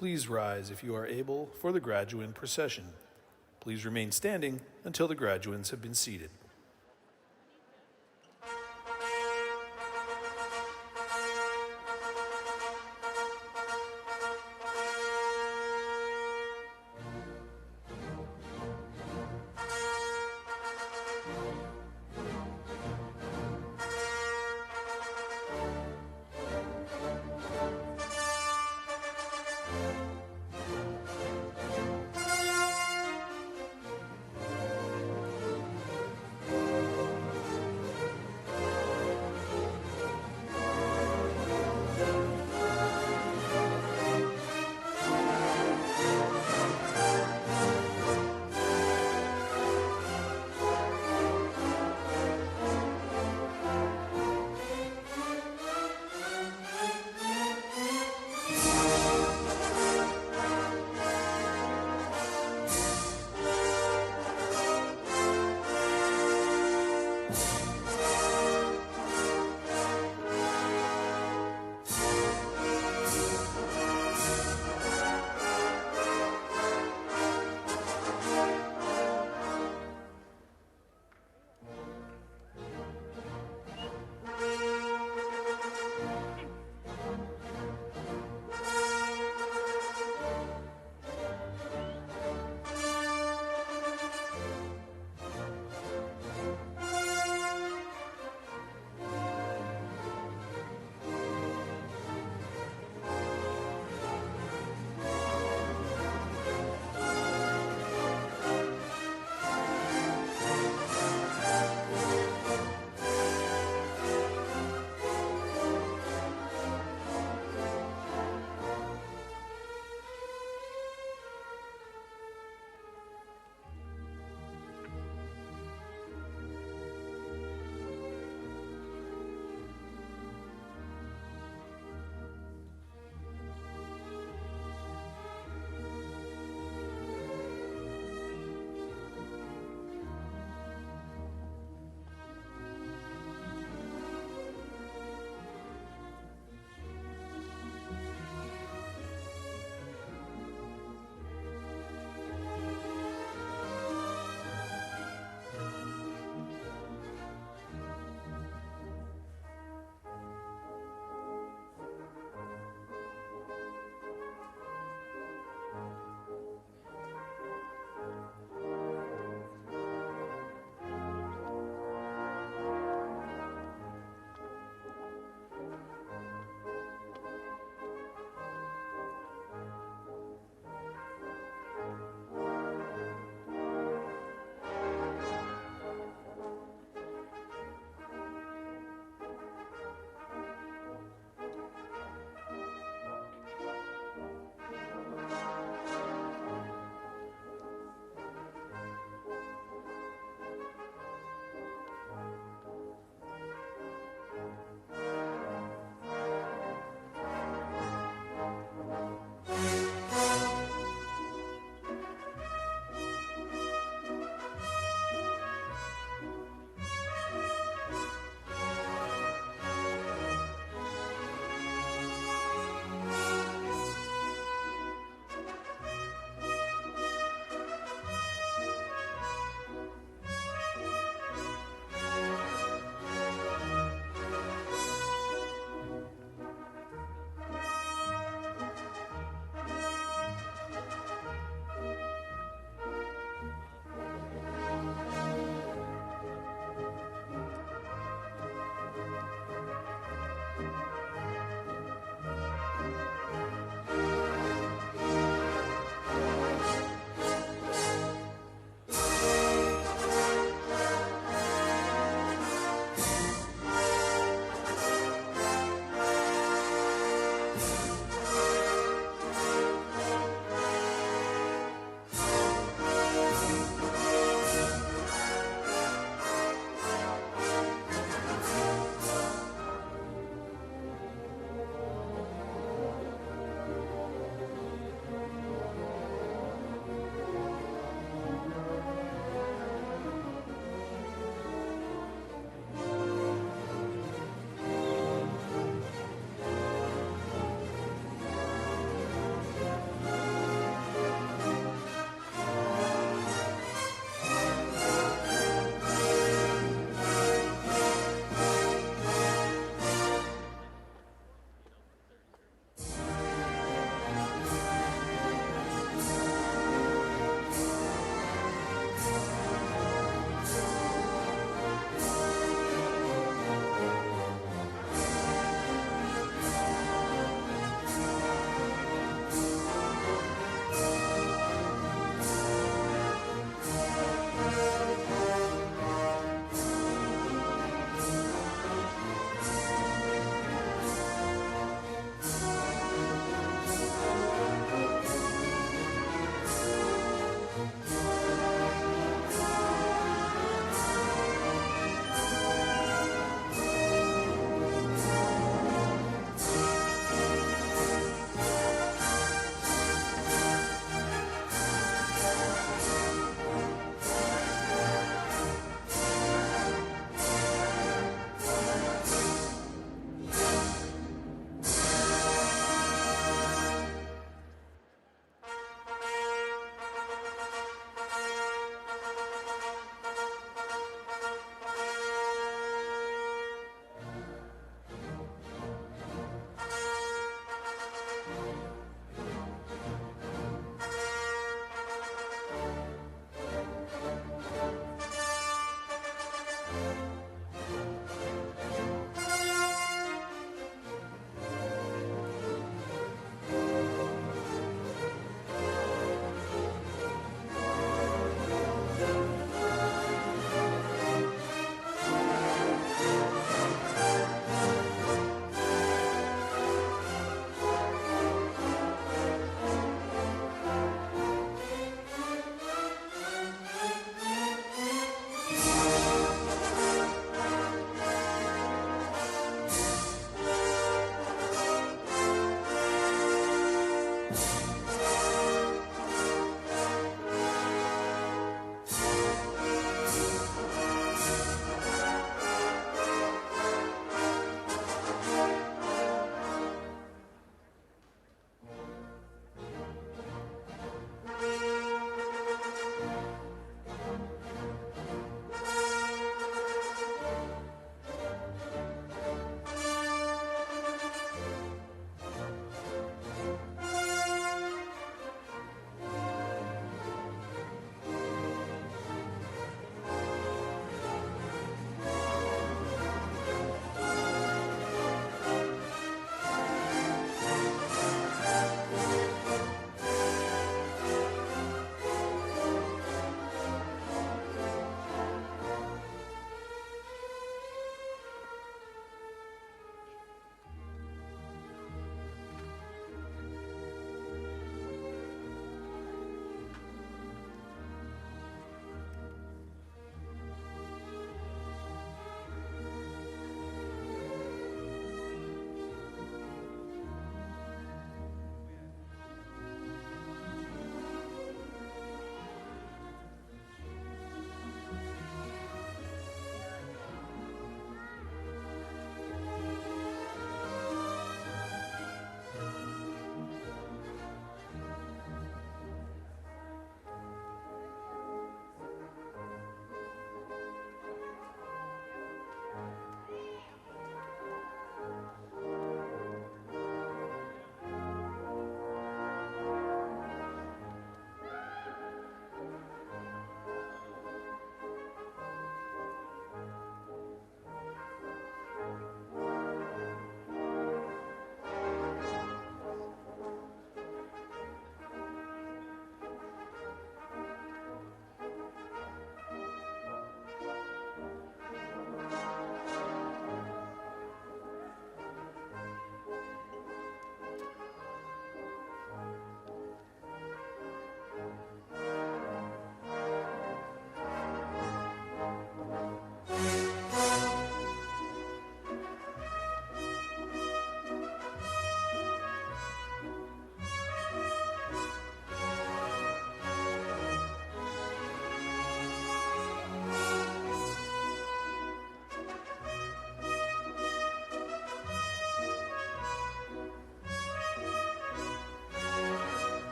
Please rise if you are able for the graduate procession. Please remain standing until the graduates have been seated.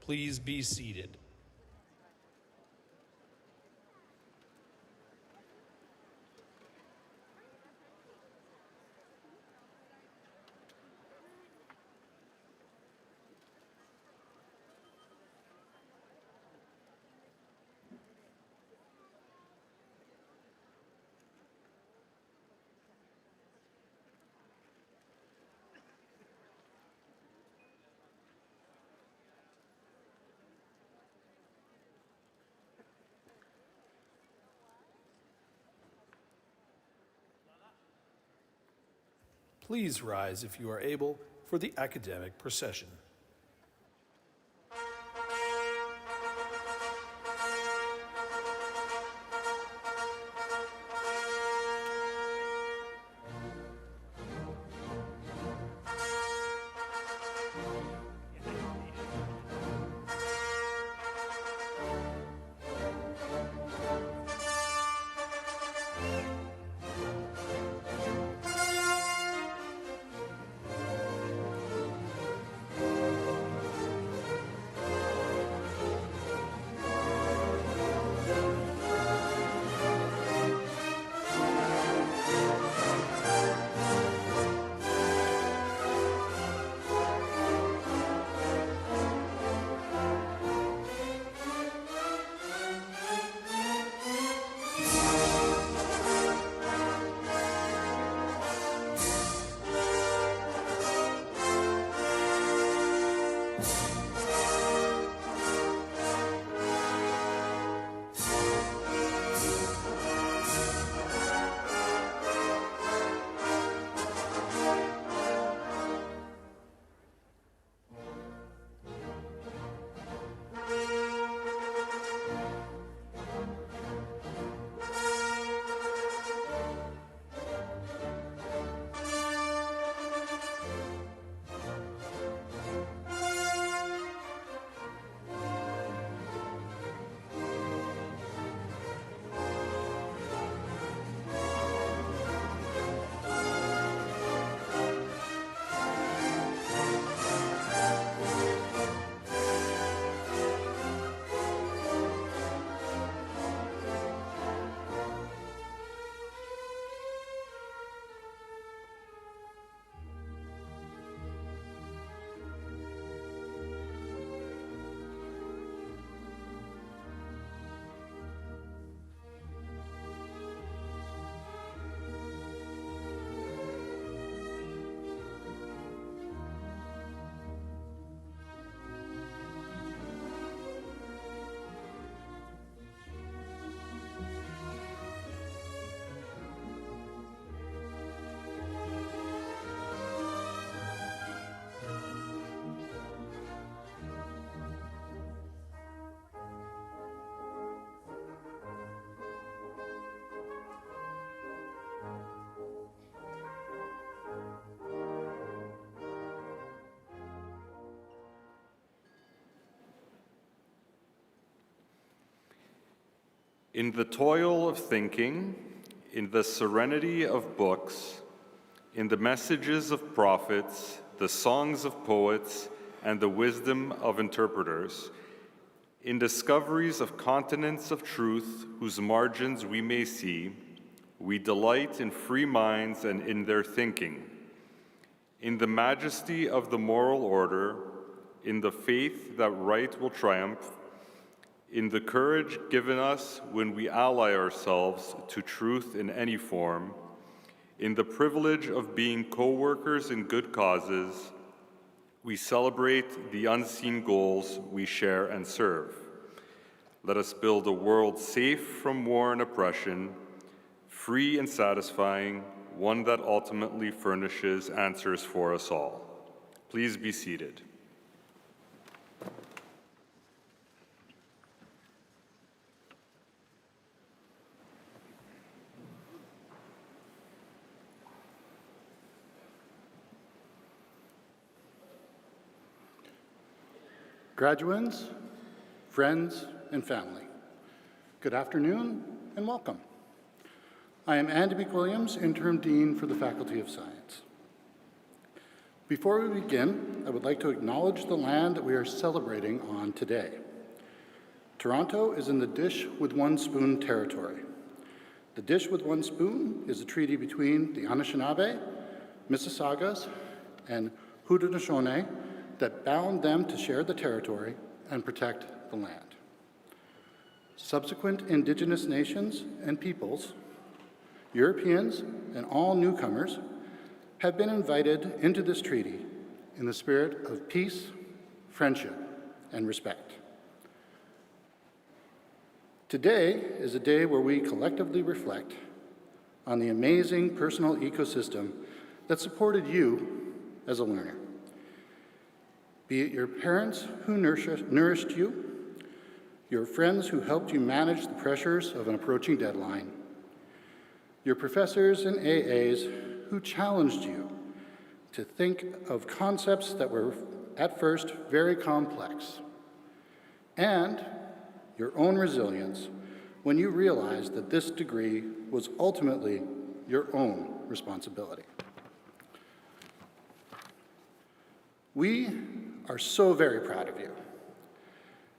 Please be seated. Please rise if you are able for the academic procession. In the toil of thinking, in the serenity of books, in the messages of prophets, the songs of poets, and the wisdom of interpreters, in discoveries of continents of truth whose margins we may see, we delight in free minds and in their thinking, in the majesty of the moral order, in the faith that right will triumph, in the courage given us when we ally ourselves to truth in any form, in the privilege of being co-workers in good causes, we celebrate the unseen goals we share and serve. Let us build a world safe from war and oppression, free and satisfying, one that ultimately furnishes answers for us all. Please be seated. Graduands, friends, and family, good afternoon and welcome. I am Andy McWilliams, Interim Dean for the Faculty of Science. Before we begin, I would like to acknowledge the land that we are celebrating on today. Toronto is in the Dish with One Spoon territory. The Dish with One Spoon is a treaty between the Anishinaabe, Mississaugas, and Haudenosaunee that bound them to share the territory and protect the land. Subsequent Indigenous nations and peoples, Europeans, and all newcomers have been invited into this treaty in the spirit of peace, friendship, and respect. Today is a day where we collectively reflect on the amazing personal ecosystem that supported you as a learner. Be it your parents who nourished you, your friends who helped you manage the pressures of an approaching deadline, your professors and AAs who challenged you to think of concepts that were at first very complex, and your own resilience when you realized that this degree was ultimately your own responsibility. We are so very proud of you.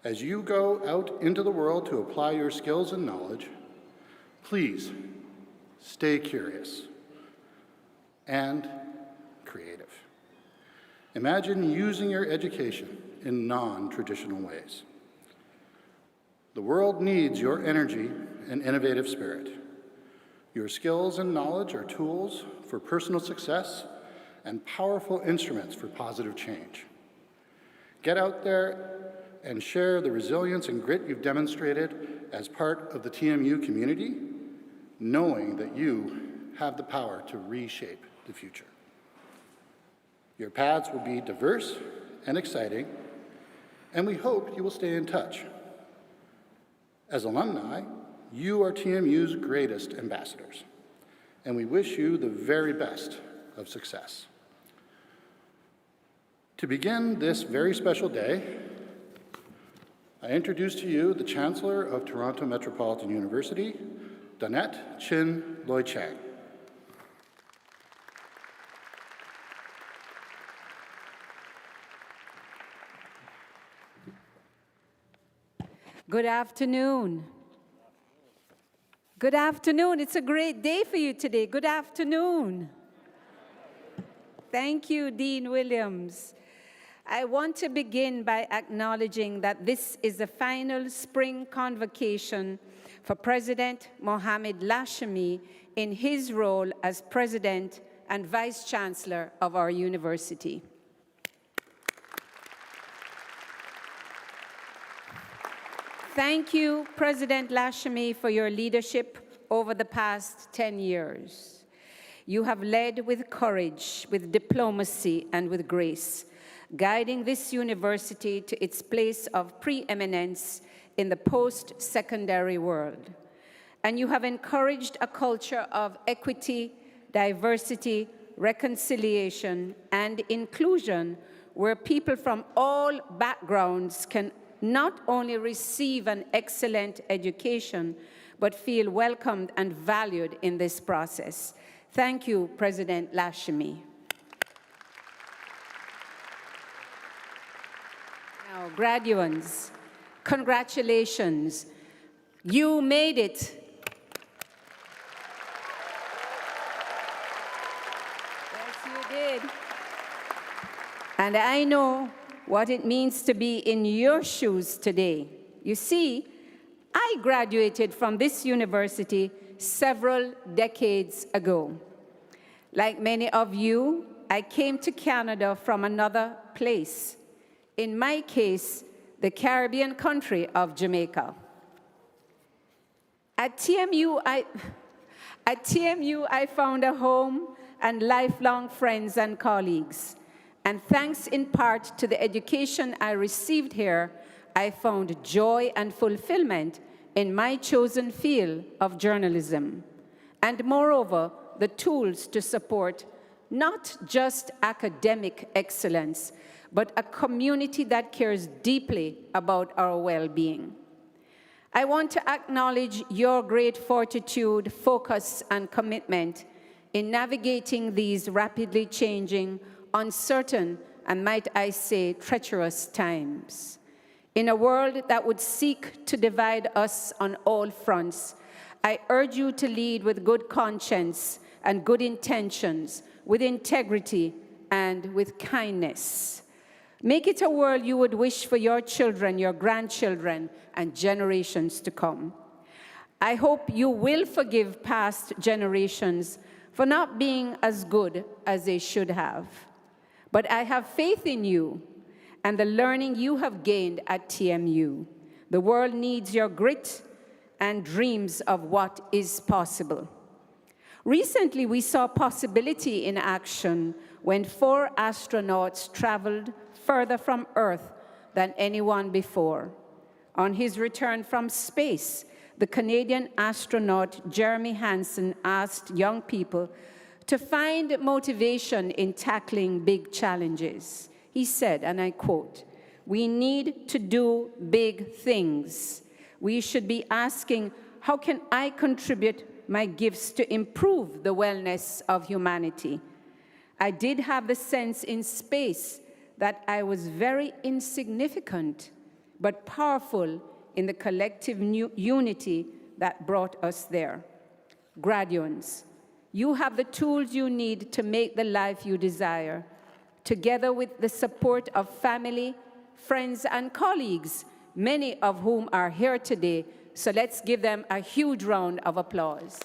As you go out into the world to apply your skills and knowledge, please stay curious and creative. Imagine using your education in non-traditional ways. The world needs your energy and innovative spirit. Your skills and knowledge are tools for personal success and powerful instruments for positive change. Get out there and share the resilience and grit you've demonstrated as part of the TMU community, knowing that you have the power to reshape the future. Your paths will be diverse and exciting, and we hope you will stay in touch. As alumni, you are TMU's greatest ambassadors, and we wish you the very best of success. To begin this very special day, I introduce to you the Chancellor of Toronto Metropolitan University, Donette Chin Loy Chang. Good afternoon. Good afternoon. It's a great day for you today. Good afternoon. Thank you, Dean Williams. I want to begin by acknowledging that this is the final spring convocation for President Mohamed Lachemi in his role as President and Vice Chancellor of our university. Thank you, President Lachemi, for your leadership over the past 10 years. You have led with courage, with diplomacy, and with grace, guiding this university to its place of preeminence in the post-secondary world. And you have encouraged a culture of equity, diversity, reconciliation, and inclusion where people from all backgrounds can not only receive an excellent education, but feel welcomed and valued in this process. Thank you, President Lachemi. Now, graduates, congratulations. You made it. Yes, you did. And I know what it means to be in your shoes today. You see, I graduated from this university several decades ago. Like many of you, I came to Canada from another place. In my case, the Caribbean country of Jamaica. At TMU, I found a home and lifelong friends and colleagues. And thanks in part to the education I received here, I found joy and fulfillment in my chosen field of journalism. And moreover, the tools to support not just academic excellence, but a community that cares deeply about our well-being. I want to acknowledge your great fortitude, focus, and commitment in navigating these rapidly changing, uncertain, and might I say, treacherous times. In a world that would seek to divide us on all fronts, I urge you to lead with good conscience and good intentions, with integrity and with kindness. Make it a world you would wish for your children, your grandchildren, and generations to come. I hope you will forgive past generations for not being as good as they should have. But I have faith in you and the learning you have gained at TMU. The world needs your grit and dreams of what is possible. Recently, we saw possibility in action when 4 astronauts traveled further from Earth than anyone before. On his return from space, the Canadian astronaut Jeremy Hansen asked young people to find motivation in tackling big challenges. He said, and I quote, "We need to do big things. We should be asking, how can I contribute my gifts to improve the wellness of humanity?" I did have the sense in space that I was very insignificant, but powerful in the collective unity that brought us there. Graduates, you have the tools you need to make the life you desire, together with the support of family, friends, and colleagues, many of whom are here today. So let's give them a huge round of applause.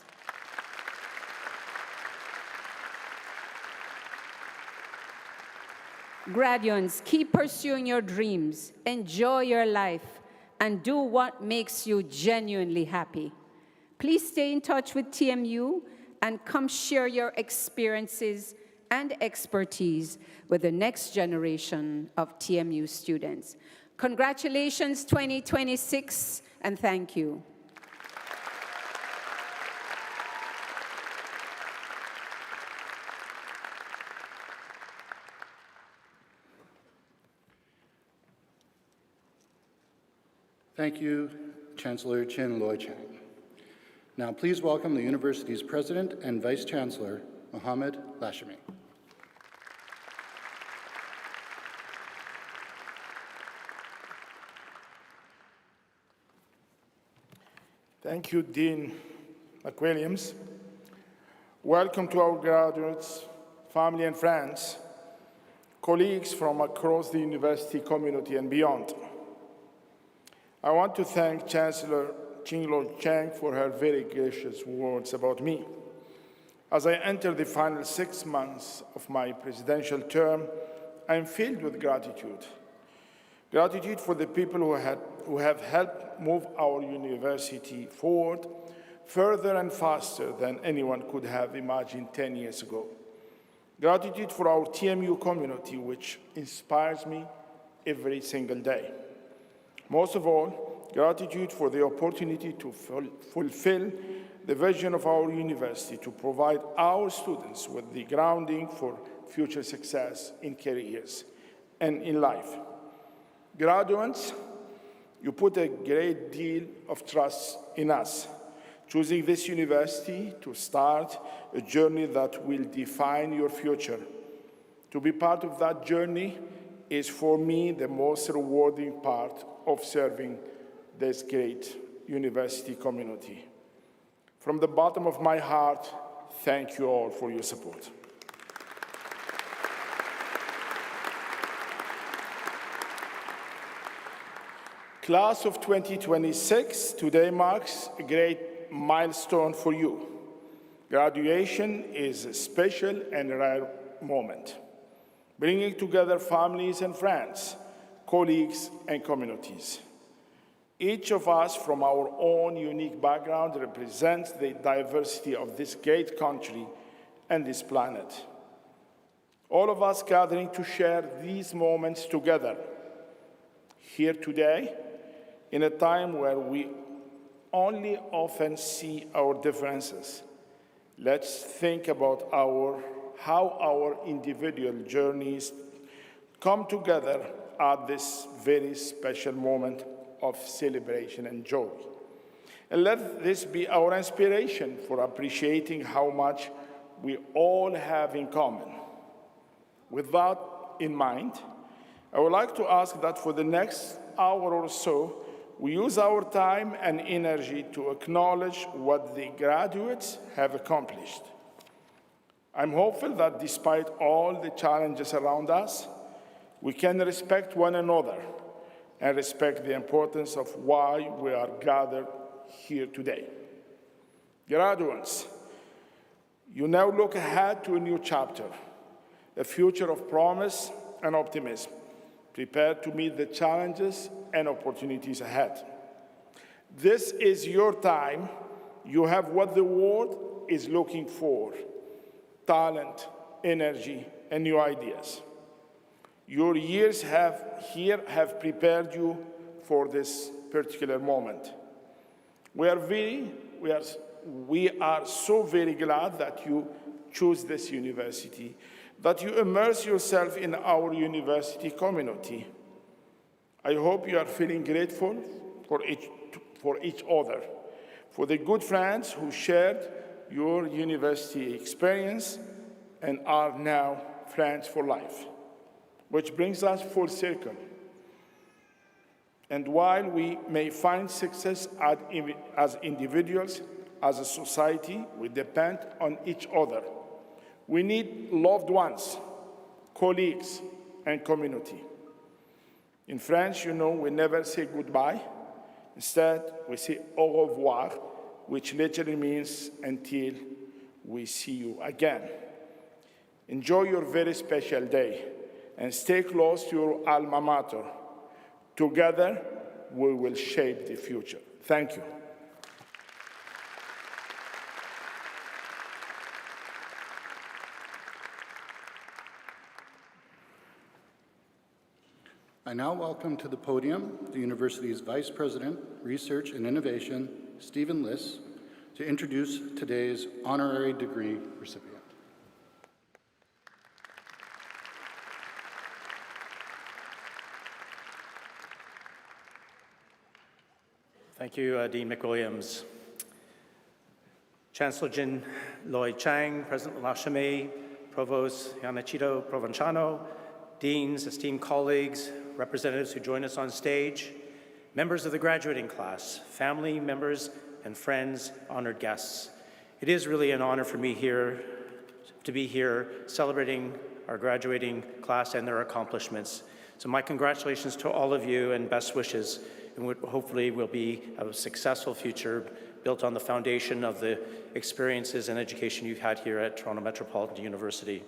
Graduates, keep pursuing your dreams, enjoy your life, and do what makes you genuinely happy. Please stay in touch with TMU and come share your experiences and expertise with the next generation of TMU students. Congratulations, 2026, and thank you. Thank you, Chancellor Chin Loy Chang. Now please welcome the university's President and Vice Chancellor, Mohammed Lashmi. Thank you, Dean McWilliams. Welcome to our graduates, family and friends, colleagues from across the university community and beyond. I want to thank Chancellor Chin-Lo Chang for her very gracious words about me. As I enter the final 6 months of my presidential term, I am filled with gratitude. Gratitude for the people who have helped move our university forward further and faster than anyone could have imagined 10 years ago. Gratitude for our TMU community, which inspires me every single day. Most of all, gratitude for the opportunity to fulfill the vision of our university to provide our students with the grounding for future success in careers and in life. Graduates, you put a great deal of trust in us, choosing this university to start a journey that will define your future. To be part of that journey is, for me, the most rewarding part of serving this great university community. From the bottom of my heart, thank you all for your support. Class of 2026, today marks a great milestone for you. Graduation is a special and rare moment, bringing together families and friends, colleagues and communities. Each of us, from our own unique background, represents the diversity of this great country and this planet. All of us gathering to share these moments together, here today, in a time where we only often see our differences. Let's think about how our individual journeys come together at this very special moment of celebration and joy. And let this be our inspiration for appreciating how much we all have in common. With that in mind, I would like to ask that for the next hour or so, we use our time and energy to acknowledge what the graduates have accomplished. I'm hopeful that despite all the challenges around us, we can respect one another and respect the importance of why we are gathered here today. Graduates, you now look ahead to a new chapter, a future of promise and optimism, prepared to meet the challenges and opportunities ahead. This is your time. You have what the world is looking for: talent, energy, and new ideas. Your years here have prepared you for this particular moment. We are so very glad that you choose this university, that you immerse yourself in our university community. I hope you are feeling grateful for each other, for the good friends who shared your university experience and are now friends for life. Which brings us full circle. And while we may find success as individuals, as a society, we depend on each other. We need loved ones, colleagues, and community. In French, you know, we never say goodbye. Instead, we say au revoir, which literally means until we see you again. Enjoy your very special day and stay close to your alma mater. Together, we will shape the future. Thank you. I now welcome to the podium the university's Vice President, Research and Innovation, Stephen Liss, to introduce today's honorary degree recipient. Thank you, Dean McWilliams. Chancellor Jin Lloyd Chang, President Lachame, Provost Yanachito Provenciano, deans, esteemed colleagues, representatives who join us on stage, members of the graduating class, family members and friends, honored guests. It is really an honor for me to be here celebrating our graduating class and their accomplishments. So my congratulations to all of you and best wishes, and what hopefully will be a successful future built on the foundation of the experiences and education you've had here at Toronto Metropolitan University.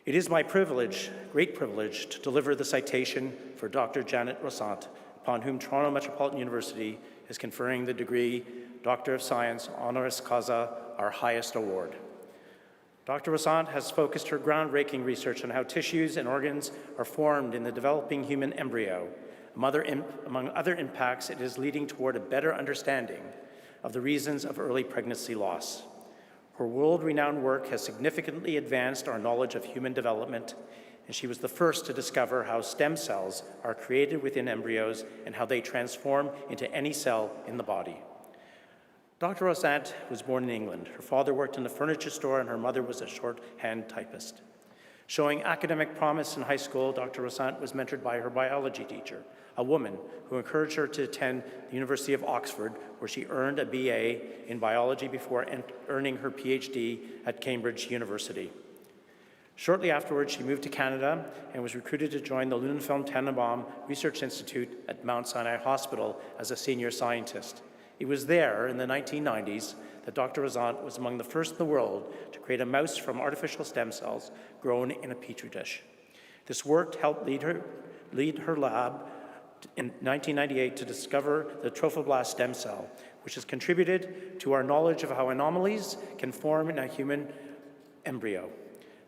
It is my privilege, great privilege, to deliver the citation for Dr. Janet Rossant, upon whom Toronto Metropolitan University is conferring the degree Doctor of Science honoris causa, our highest award. Dr. Rossant has focused her groundbreaking research on how tissues and organs are formed in the developing human embryo. Among other impacts, it is leading toward a better understanding of the reasons of early pregnancy loss. Her world-renowned work has significantly advanced our knowledge of human development, and she was the first to discover how stem cells are created within embryos and how they transform into any cell in the body. Dr. Rossant was born in England. Her father worked in a furniture store and her mother was a shorthand typist. Showing academic promise in high school, Dr. Rossant was mentored by her biology teacher, a woman who encouraged her to attend the University of Oxford, where she earned a BA in biology before earning her PhD at Cambridge University. Shortly afterwards, she moved to Canada and was recruited to join the Lunenfeld Tannenbaum Research Institute at Mount Sinai Hospital as a senior scientist. It was there, in the 1990s, that Dr. Rossant was among the first in the world to create a mouse from artificial stem cells grown in a petri dish. This work helped lead her lab in 1998 to discover the trophoblast stem cell, which has contributed to our knowledge of how anomalies can form in a human embryo.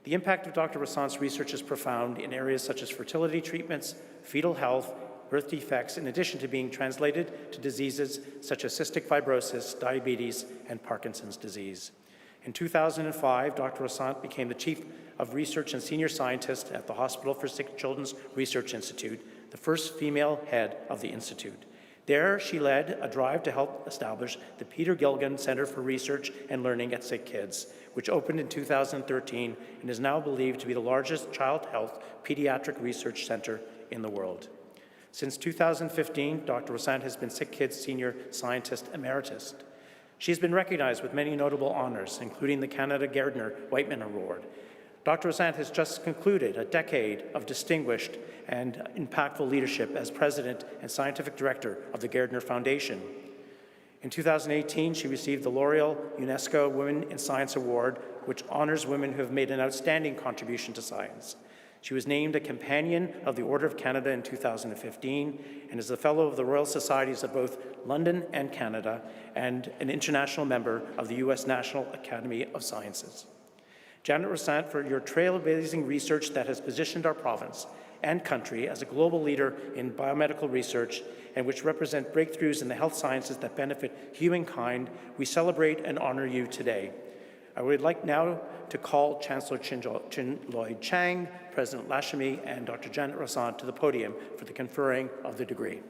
The impact of Dr. Rossant's research is profound in areas such as fertility treatments, fetal health, birth defects, in addition to being translated to diseases such as cystic fibrosis, diabetes, and Parkinson's disease. In 2005, Dr. Rossant became the Chief of Research and Senior Scientist at the Hospital for Sick Children's Research Institute, the first female head of the institute. There, she led a drive to help establish the Peter Gilligan Center for Research and Learning at Sick Kids, which opened in 2013 and is now believed to be the largest child health pediatric research center in the world. Since 2015, Dr. Rossant has been Sick Kids Senior Scientist Emeritus. She's been recognized with many notable honors, including the Canada Gairdner Whiteman Award. Dr. Rossant has just concluded a decade of distinguished and impactful leadership as President and Scientific Director of the Gairdner Foundation. In 2018, she received the L'Oreal UNESCO Women in Science Award, which honors women who have made an outstanding contribution to science. She was named a Companion of the Order of Canada in 2015 and is a Fellow of the Royal Societies of both London and Canada and an international member of the U.S. National Academy of Sciences. Janet Rossant, for your trailblazing research that has positioned our province and country as a global leader in biomedical research and which represent breakthroughs in the health sciences that benefit humankind, we celebrate and honor you today. I would like now to call Chancellor Chin-Lloyd Chang, President Lashmi, and Dr. Janet Rossant to the podium for the conferring of the degree.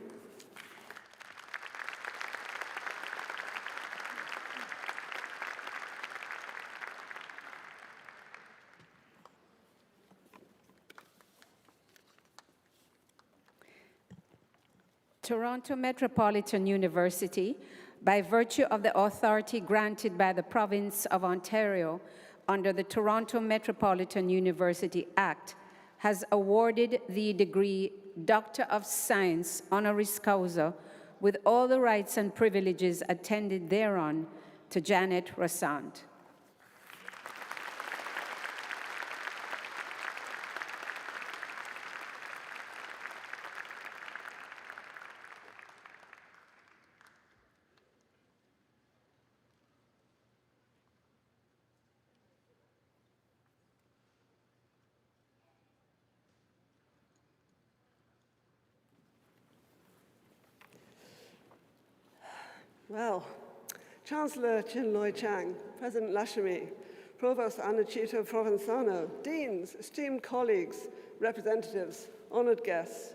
Toronto Metropolitan University, by virtue of the authority granted by the Province of Ontario under the Toronto Metropolitan University Act, has awarded the degree Doctor of Science honoris causa with all the rights and privileges attended thereon to Janet Rossant. Well, Chancellor Chin-Lloyd Chang, President Lashmi, Provost Anachito Provenzano, deans, esteemed colleagues, representatives, honored guests,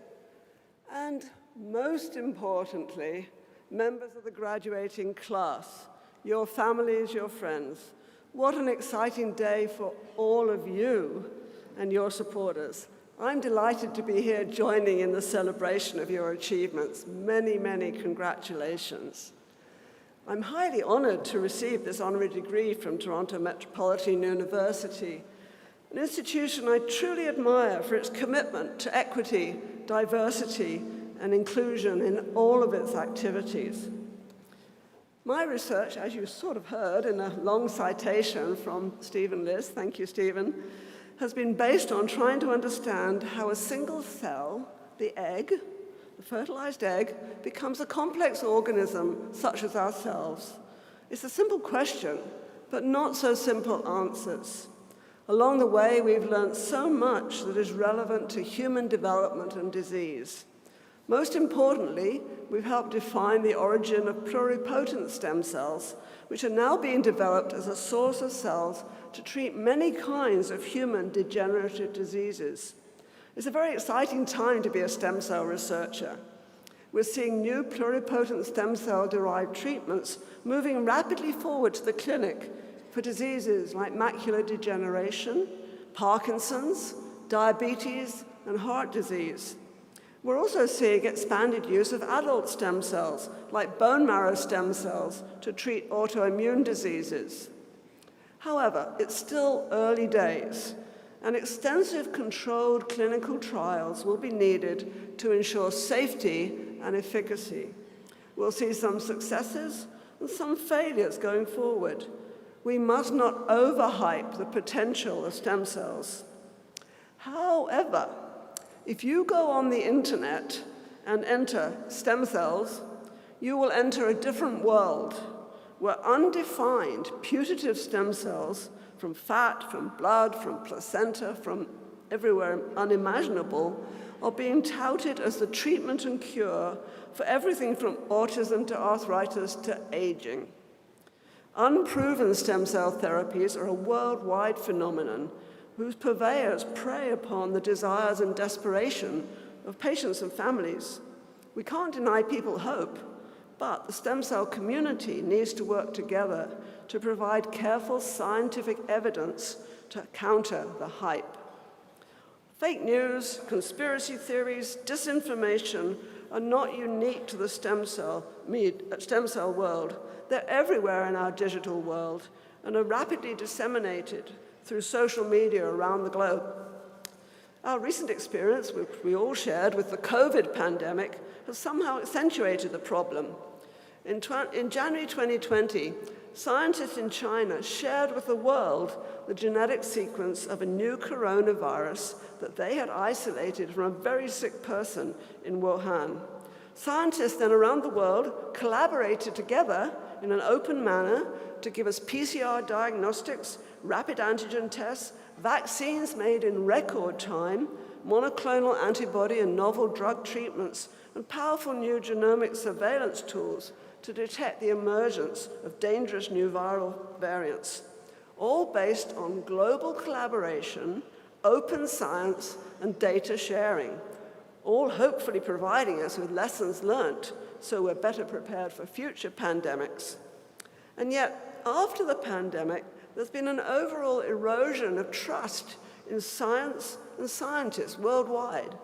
and most importantly, members of the graduating class, your families, your friends. What an exciting day for all of you and your supporters. I'm delighted to be here joining in the celebration of your achievements. Many, many congratulations. I'm highly honored to receive this honorary degree from Toronto Metropolitan University, an institution I truly admire for its commitment to equity, diversity, and inclusion in all of its activities. My research, as you sort of heard in a long citation from Stephen Liss, thank you, Stephen, has been based on trying to understand how a single cell, the egg, the fertilized egg, becomes a complex organism such as ourselves. It's a simple question, but not so simple answers. Along the way, we've learned so much that is relevant to human development and disease. Most importantly, we've helped define the origin of pluripotent stem cells, which are now being developed as a source of cells to treat many kinds of human degenerative diseases. It's a very exciting time to be a stem cell researcher. We're seeing new pluripotent stem cell-derived treatments moving rapidly forward to the clinic for diseases like macular degeneration, Parkinson's, diabetes, and heart disease. We're also seeing expanded use of adult stem cells, like bone marrow stem cells, to treat autoimmune diseases. However, it's still early days, and extensive controlled clinical trials will be needed to ensure safety and efficacy. We'll see some successes and some failures going forward. We must not overhype the potential of stem cells. However, if you go on the internet and enter stem cells, you will enter a different world where undefined putative stem cells from fat, from blood, from placenta, from everywhere unimaginable, are being touted as the treatment and cure for everything from autism to arthritis to aging. Unproven stem cell therapies are a worldwide phenomenon whose purveyors prey upon the desires and desperation of patients and families. We can't deny people hope, but the stem cell community needs to work together to provide careful scientific evidence to counter the hype. Fake news, conspiracy theories, disinformation are not unique to the stem cell world. They're everywhere in our digital world and are rapidly disseminated through social media around the globe. Our recent experience, which we all shared with the COVID pandemic, has somehow accentuated the problem. In January 2020, scientists in China shared with the world the genetic sequence of a new coronavirus that they had isolated from a very sick person in Wuhan. Scientists then around the world collaborated together in an open manner to give us PCR diagnostics, rapid antigen tests, vaccines made in record time, monoclonal antibody and novel drug treatments, and powerful new genomic surveillance tools to detect the emergence of dangerous new viral variants, all based on global collaboration, open science, and data sharing, all hopefully providing us with lessons learned so we're better prepared for future pandemics. And yet, after the pandemic, there's been an overall erosion of trust in science and scientists worldwide.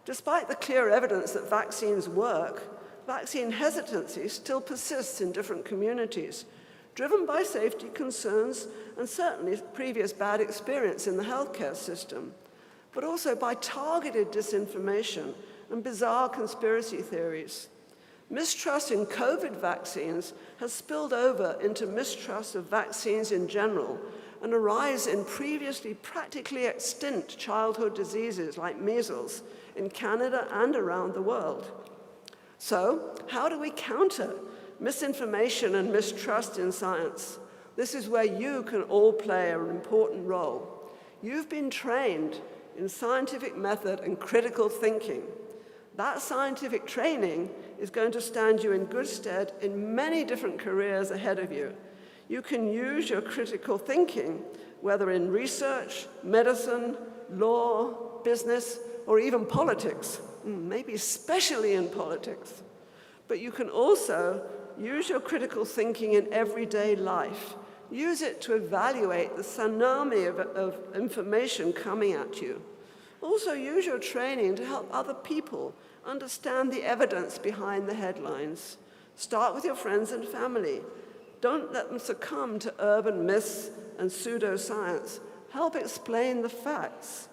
Despite the clear evidence that vaccines work, vaccine hesitancy still persists in different communities, driven by safety concerns and certainly previous bad experience in the healthcare system, but also by targeted disinformation and bizarre conspiracy theories. Mistrust in COVID vaccines has spilled over into mistrust of vaccines in general and a rise in previously practically extinct childhood diseases like measles in Canada and around the world. So, how do we counter misinformation and mistrust in science? This is where you can all play an important role. You've been trained in scientific method and critical thinking. That scientific training is going to stand you in good stead in many different careers ahead of you. You can use your critical thinking, whether in research, medicine, law, business, or even politics, maybe especially in politics. But you can also use your critical thinking in everyday life. Use it to evaluate the tsunami of information coming at you. Also use your training to help other people understand the evidence behind the headlines. Start with your friends and family. Don't let them succumb to urban myths and pseudoscience. Help explain the facts.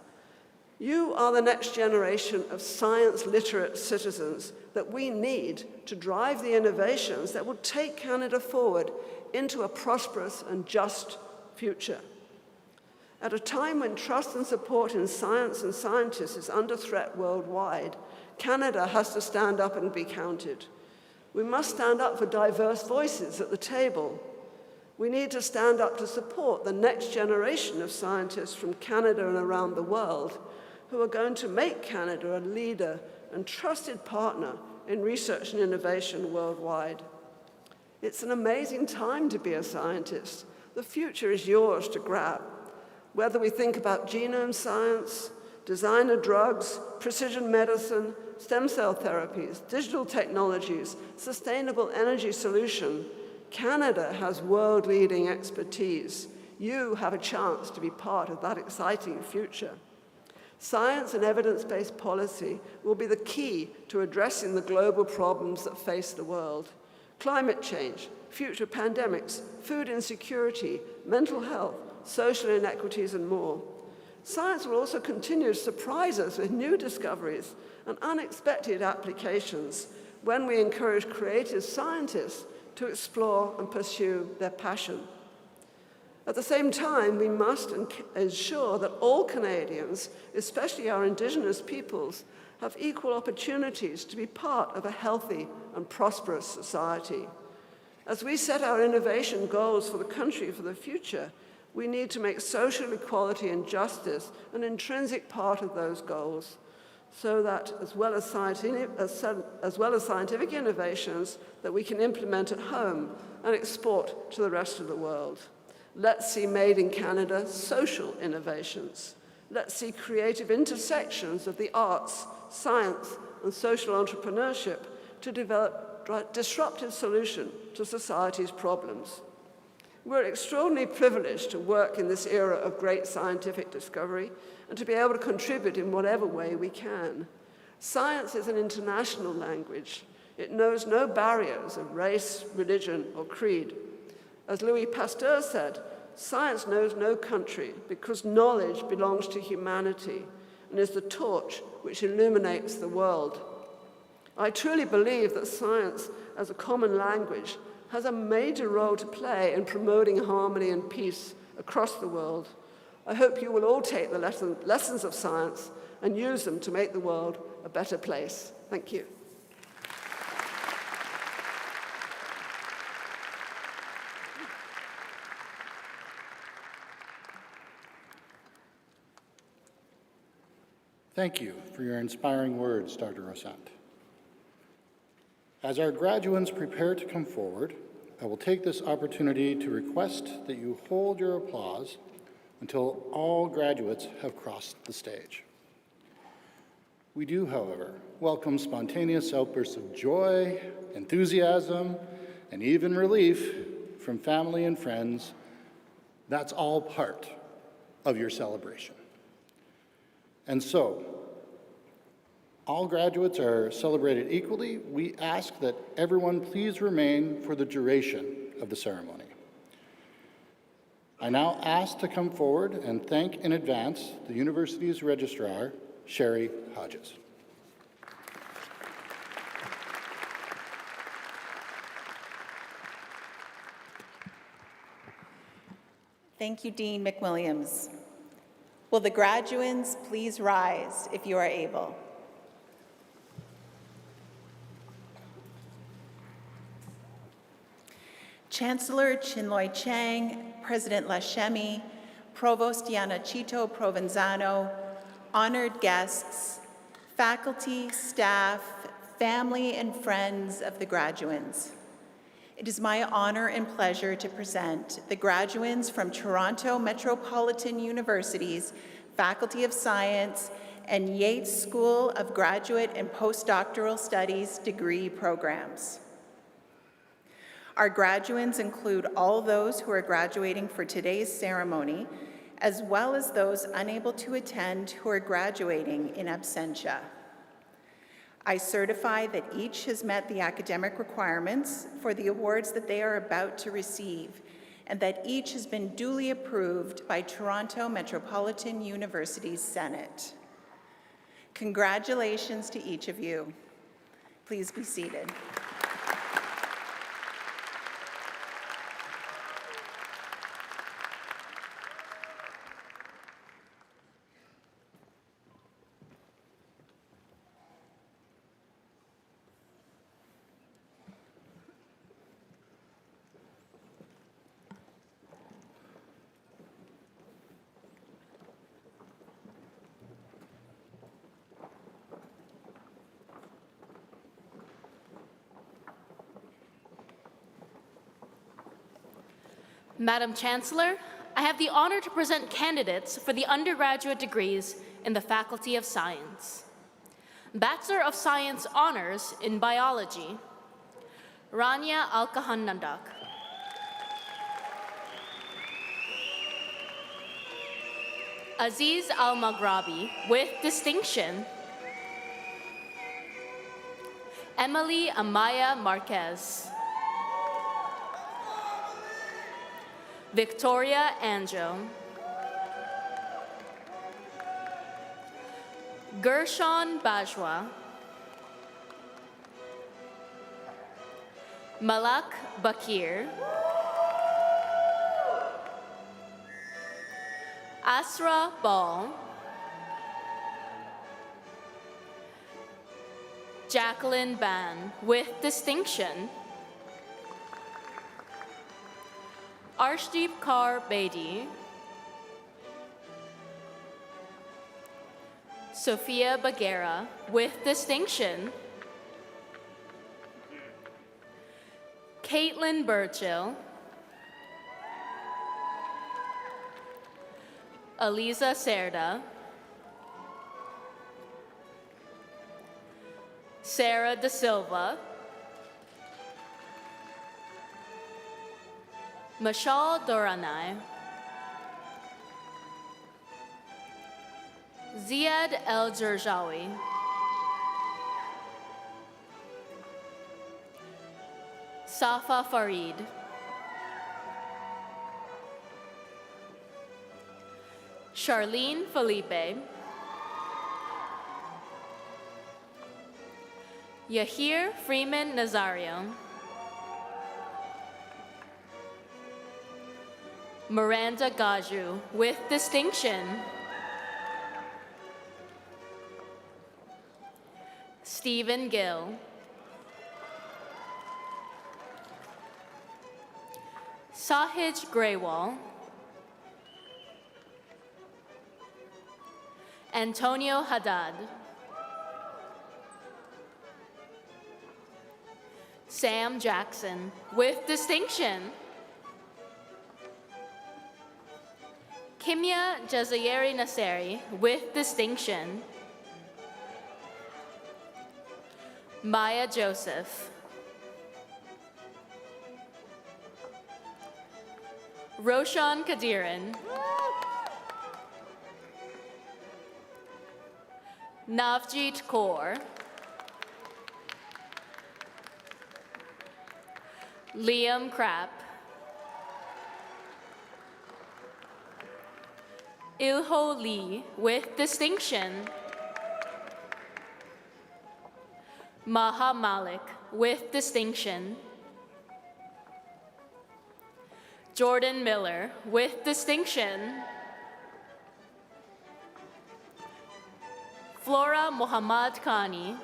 You are the next generation of science-literate citizens that we need to drive the innovations that will take Canada forward into a prosperous and just future. At a time when trust and support in science and scientists is under threat worldwide, Canada has to stand up and be counted. We must stand up for diverse voices at the table. We need to stand up to support the next generation of scientists from Canada and around the world who are going to make Canada a leader and trusted partner in research and innovation worldwide. It's an amazing time to be a scientist. The future is yours to grab. Whether we think about genome science, designer drugs, precision medicine, stem cell therapies, digital technologies, sustainable energy solution, Canada has world-leading expertise. You have a chance to be part of that exciting future. Science and evidence-based policy will be the key to addressing the global problems that face the world. Climate change, future pandemics, food insecurity, mental health, social inequities, and more. Science will also continue to surprise us with new discoveries and unexpected applications when we encourage creative scientists to explore and pursue their passion. At the same time, we must ensure that all Canadians, especially our Indigenous peoples, have equal opportunities to be part of a healthy and prosperous society. As we set our innovation goals for the country for the future, we need to make social equality and justice an intrinsic part of those goals, so that as well as scientific innovations that we can implement at home and export to the rest of the world. Let's see made in Canada social innovations. Let's see creative intersections of the arts, science, and social entrepreneurship to develop disruptive solutions to society's problems. We're extraordinarily privileged to work in this era of great scientific discovery and to be able to contribute in whatever way we can. Science is an international language. It knows no barriers of race, religion, or creed. As Louis Pasteur said, science knows no country because knowledge belongs to humanity and is the torch which illuminates the world. I truly believe that science as a common language has a major role to play in promoting harmony and peace across the world. I hope you will all take the lessons of science and use them to make the world a better place. Thank you. Thank you for your inspiring words, Dr. Rosant. As our graduands prepare to come forward, I will take this opportunity to request that you hold your applause until all graduates have crossed the stage. We do, however, welcome spontaneous outbursts of joy, enthusiasm, and even relief from family and friends. That's all part of your celebration. And so, all graduates are celebrated equally. We ask that everyone please remain for the duration of the ceremony. I now ask to come forward and thank in advance the university's registrar, Sherry Hodges. Thank you, Dean McWilliams. Will the graduands please rise if you are able? Chancellor Chinloy Chang, President Lashemi, Provost Yanachito Provenzano, honored guests, faculty, staff, family, and friends of the graduands. It is my honor and pleasure to present the graduands from Toronto Metropolitan University's Faculty of Science and Yeates School of Graduate and Postdoctoral Studies degree programs. Our graduands include all those who are graduating for today's ceremony, as well as those unable to attend who are graduating in absentia. I certify that each has met the academic requirements for the awards that they are about to receive, and that each has been duly approved by Toronto Metropolitan University's Senate. Congratulations to each of you. Please be seated. Madam Chancellor, I have the honor to present candidates for the undergraduate degrees in the Faculty of Science. Bachelor of Science Honors in Biology, Rania Alkahanandak. Aziz Al-Maghrabi with distinction. Emily Amaya Marquez. Victoria Anjo. Gershon Bajwa. Malak Bakir. Asra Ball. Jacqueline Ban with distinction. Arshdeep Kaur Bedi. Sophia Bagheera with distinction. Caitlin Burchill. Aliza Serda. Sarah Da Silva, Mashal Doranai, Ziad El Jerjawi, Safa Farid, Charlene Felipe, Yahir Freeman Nazario, Miranda Gaju with distinction, Stephen Gill, Sahij Graywall, Antonio Haddad, Sam Jackson with distinction, Kimya Jazayeri Naseri with distinction, Maya Joseph, Roshan Kadiran, Navjeet Kaur, Liam Krapp, Ilho Lee with distinction, Maha Malik with distinction, Jordan Miller with distinction, Flora Muhammad Khani,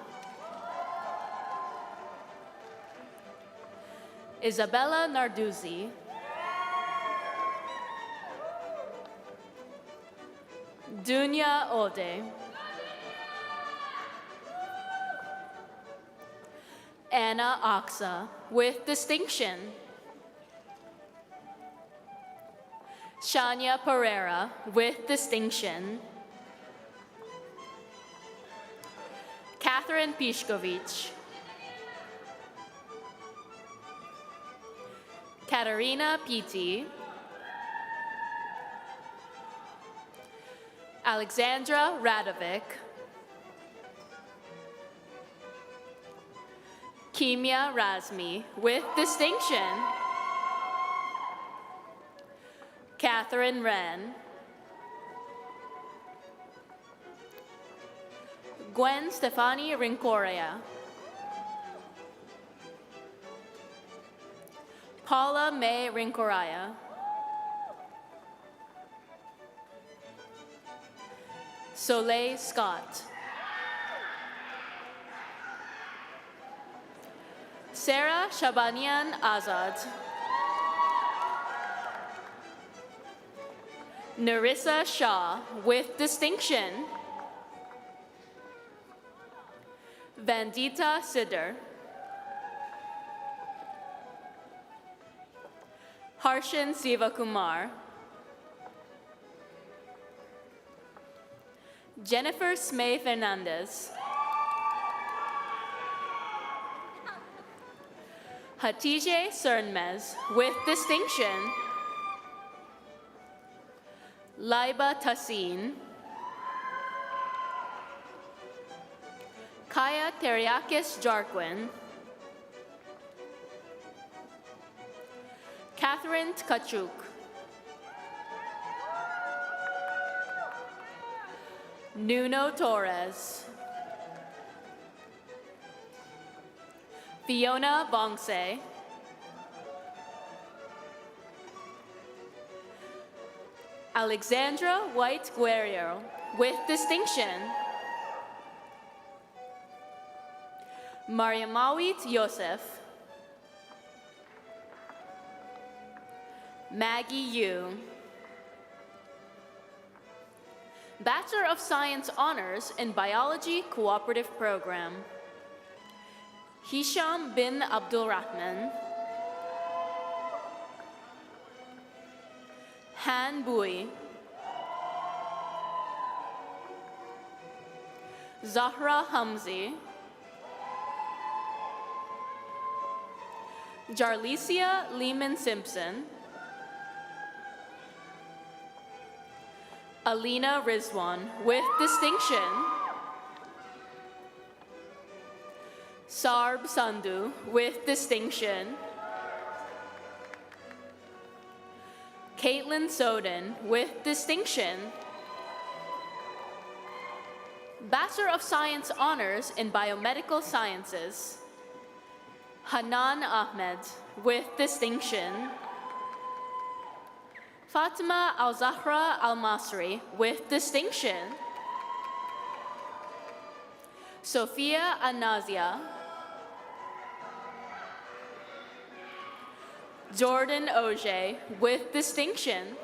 Isabella Narduzzi, Dunya Ode, Anna Aksa with distinction, Shania Pereira with distinction, Catherine Pishkovich, Katarina Pitti, Alexandra Radovic, Kimya Razmi with distinction, Catherine Wren, Gwen Stefani Rincorea, Paula May Rincoraya, Soleil Scott, Sarah Shabanian Azad, Narissa Shah with distinction, Vandita Sidder, Harshan Sivakumar, Jennifer Smay Fernandez, Hatice Cernmez with distinction, Laiba Tassin, Kaya Teriakis Jarquin, Catherine Tkachuk, Nuno Torres, Fiona Bongse, Alexandra White Guerrero with distinction, Mariamawit Yosef, Maggie Yu, Bachelor of Science Honors in Biology Cooperative Program, Hisham bin Abdulrahman, Han Bui, Zahra Hamzi, Jarlicia Lehman-Simpson, Alina Rizwan with distinction, Sarb Sandhu with distinction, Caitlin Soden with distinction, Bachelor of Science Honors in Biomedical Sciences, Hanan Ahmed with distinction, Fatima Al-Zahra Al-Masri with distinction, Sophia Anazia, Jordan Oje with distinction,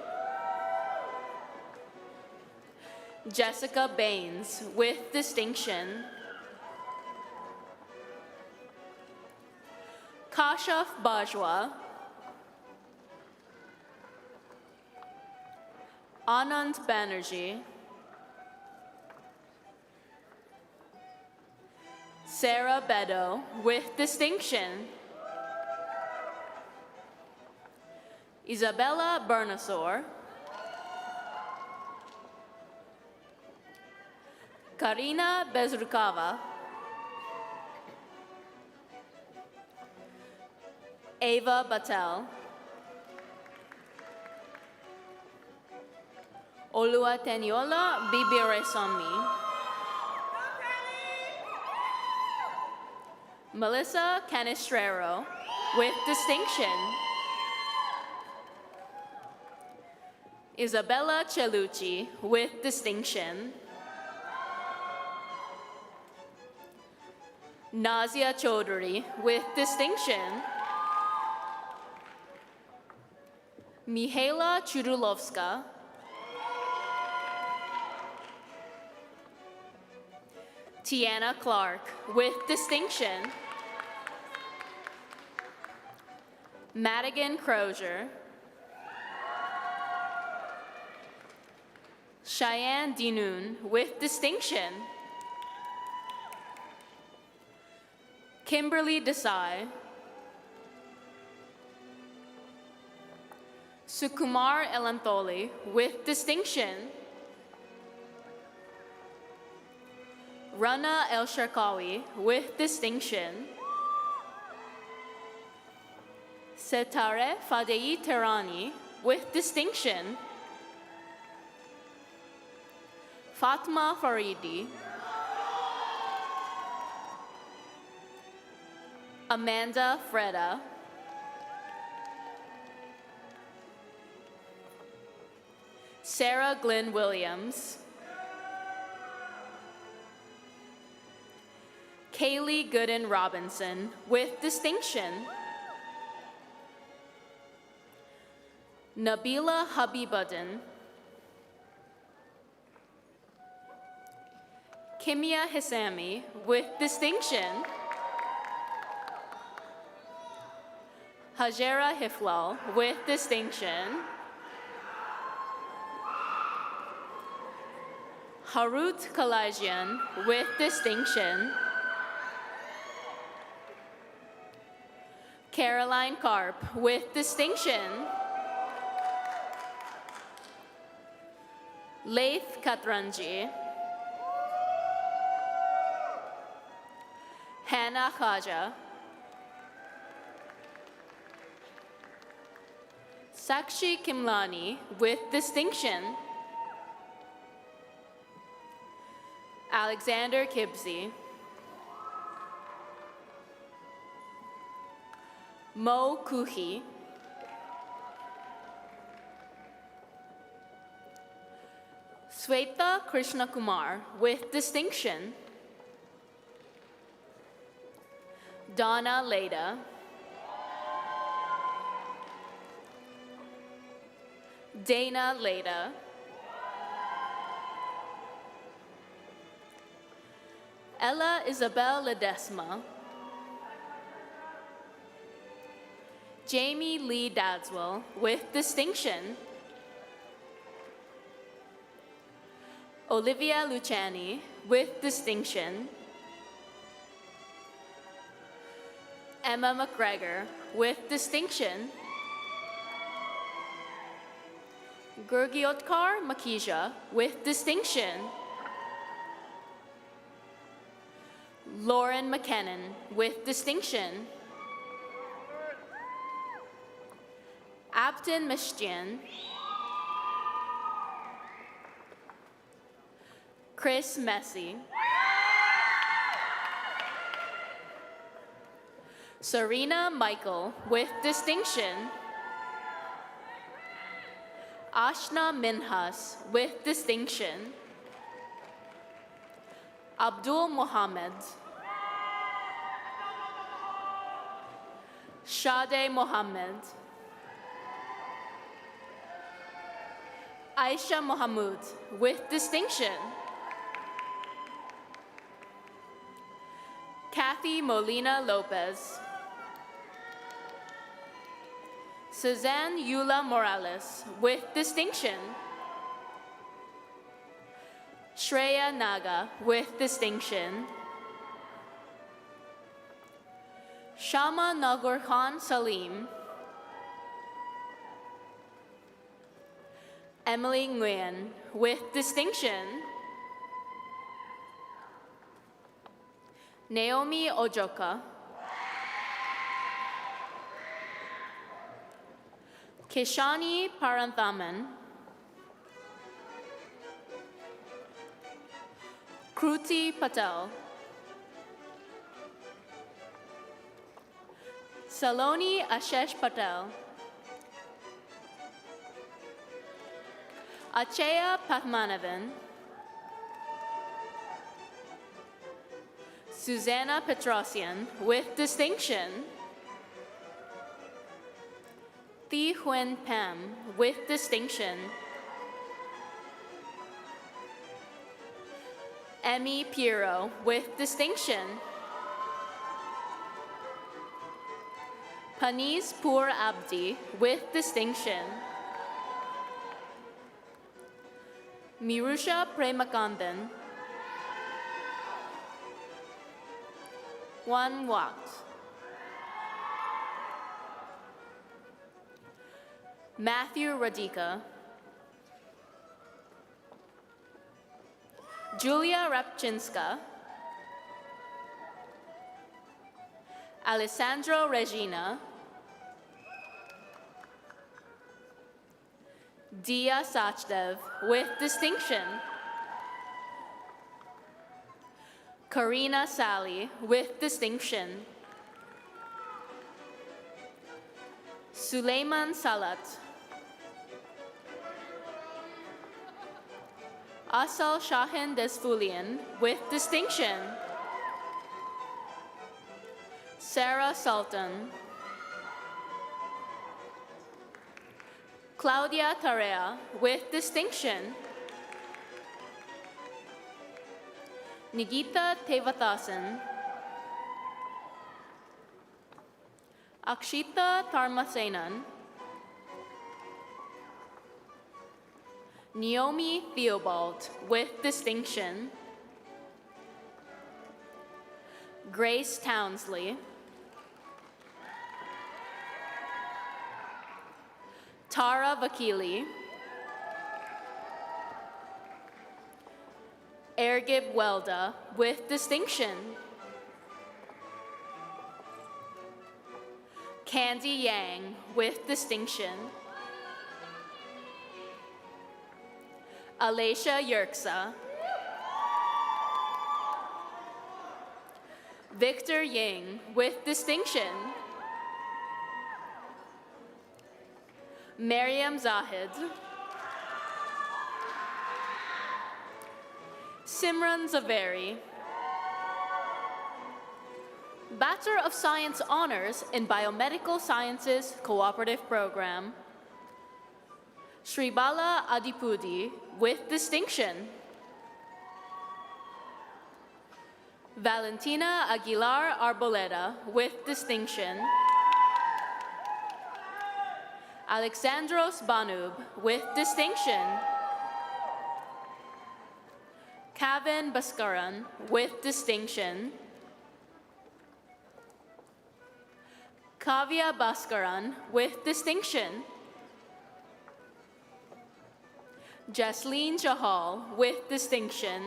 Jessica Baines with distinction, Kashaf Bajwa, Anand Banerjee, Sarah Bedo with distinction, Isabella Bernasor, Karina Bezrukava, Ava Batel, Oluwateniola Bibiresonmi, Melissa Canistrero with distinction, Isabella Celucci with distinction, Nazia Chaudhary with distinction, Mihaela Chudulovska, Tiana Clark with distinction, Madigan Crozier, Cheyenne Dinoon with distinction, Kimberly Desai, Sukumar Elantholi with distinction, Rana El Sharkawi with distinction, Setare Fadei Terani with distinction, Fatma Faridi, Amanda Freda, Sarah Glynn Williams, Kaylee Gooden Robinson with distinction, Nabila Habibuddin, Kimia Hisami with distinction, Hajera Hiflal with distinction, Harut Kalajian with distinction, Caroline Karp with distinction, Laith Katranji, Hannah Khaja, Sakshi Kimlani with distinction, Alexander Kibsey, Mo Kuhi, Sweta Krishnakumar with distinction, Donna Leda, Dana Leda, Ella Isabel Ledesma, Jamie Lee Dadswell with distinction, Olivia Luciani with distinction, Emma McGregor, with distinction. Gurgiotkar Makija, with distinction. Lauren McKinnon, with distinction. Abdin Mishtian. Chris Messi. Serena Michael, with distinction. Ashna Minhas, with distinction. Abdul Mohammed. Shade Mohammed. Aisha Mohamud, with distinction. Kathy Molina Lopez. Suzanne Yula Morales, with distinction. Shreya Naga, with distinction. Shama Nagur Khan Salim. Emily Nguyen, with distinction. Naomi Ojoka. Keshani Paranthaman. Kruti Patel. Saloni Ashesh Patel. Achaya Pathmanavan. Susanna Petrosian, with distinction. Thi Huen Pam, with distinction. Emmy Piero, with distinction. Panis Pur Abdi, with distinction. Mirusha Premakandan. Juan Watt. Matthew Radika. Julia Rapchinska. Alessandro Regina. Dia Sachdev, with distinction. Karina Sally, with distinction. Suleiman Salat. Asal Shahin Desfulian, with distinction. Sarah Sultan. Claudia Tarea, with distinction. Nigita Tevathasan. Akshita Tharmasenan. Naomi Theobald, with distinction. Grace Townsley. Tara Vakili. Ergib Welda, with distinction. Candy Yang, with distinction. Alacia Yerksa. Victor Ying, with distinction. Mariam Zahid. Simran Zaveri. Bachelor of Science Honors in Biomedical Sciences Cooperative Program. Sribala Adipudi, with distinction. Valentina Aguilar Arboleda, with distinction. Alexandros Banub, with distinction. Kavin Baskaran, with distinction. Kavya Bhaskaran with distinction. Jasleen Chahal with distinction.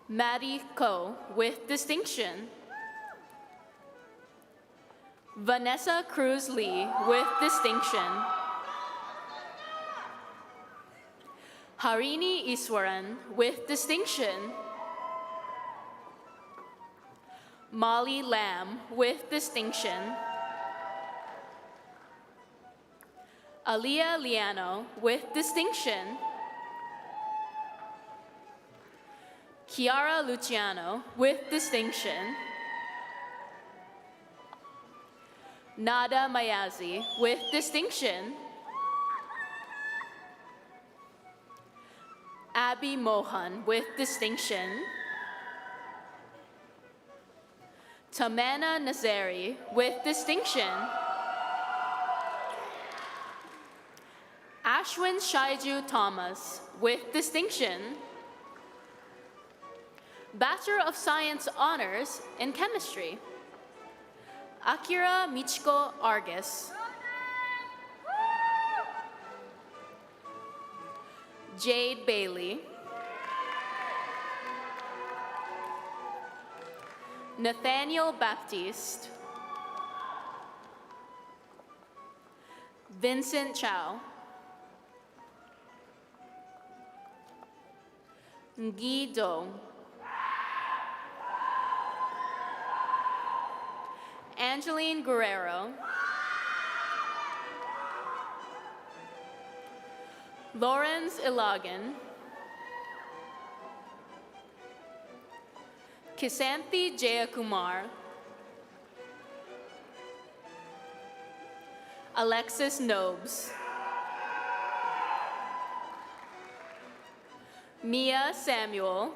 Maddie Ko with distinction. Vanessa Cruz Lee with distinction. Harini Iswaran with distinction. Molly Lam with distinction. Aliyah Liano with distinction. Chiara Luciano with distinction. Nada Mayazi with distinction. Abby Mohan with distinction. Tamana Nazari with distinction. Ashwin Shaiju Thomas with distinction. Bachelor of Science Honors in Chemistry. Akira Michiko Argus. Jade Bailey. Nathaniel Baptiste. Vincent Chow. Nghi Do. Angeline Guerrero. Lawrence Ilagan. Kisanthi Jayakumar. Alexis Nobes. Mia Samuel.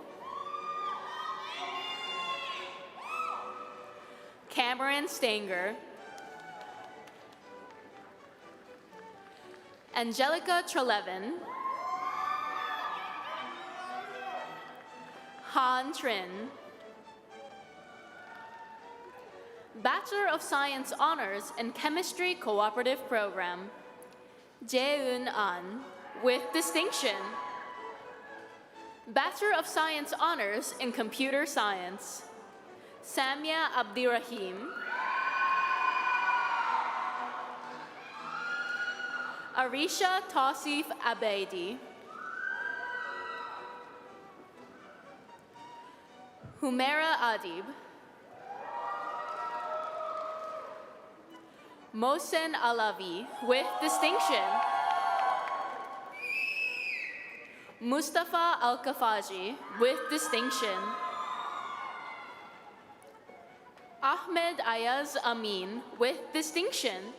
Cameron Stanger. Angelica Trelevin. Han Trin. Bachelor of Science Honors in Chemistry Cooperative Program. Jae-eun An with distinction. Bachelor of Science Honors in Computer Science. Samia Abdirahim. Arisha Tausif Abeidi. Humaira Adib. Mohsen Alavi with distinction. Mustafa Al-Kafaji with distinction. Ahmed Ayaz Amin with distinction.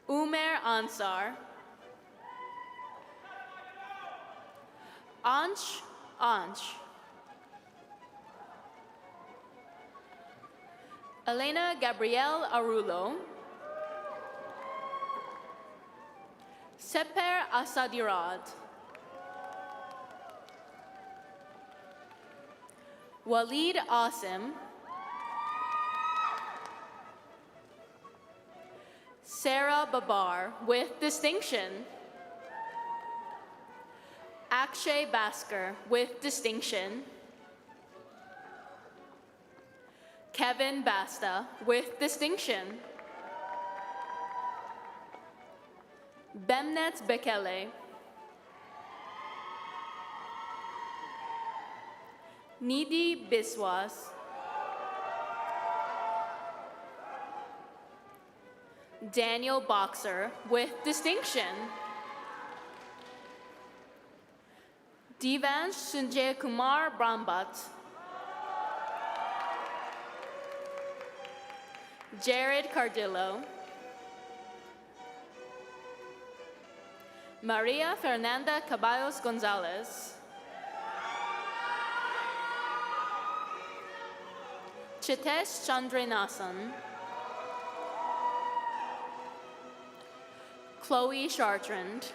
Umer Ansar. Anch. Elena Gabrielle Arulo. Seper Asadirad. Walid Asim. Sarah Babar with distinction. Akshay Basker with distinction. Kevin Basta with distinction. Bemnet Bekele. Nidhi Biswas. Daniel Boxer with distinction. Divansh Sanjay Kumar Brahmbat. Jared Cardillo. Maria Fernanda Caballos Gonzalez. Chitesh Chandranasan. Chloe Chartrand.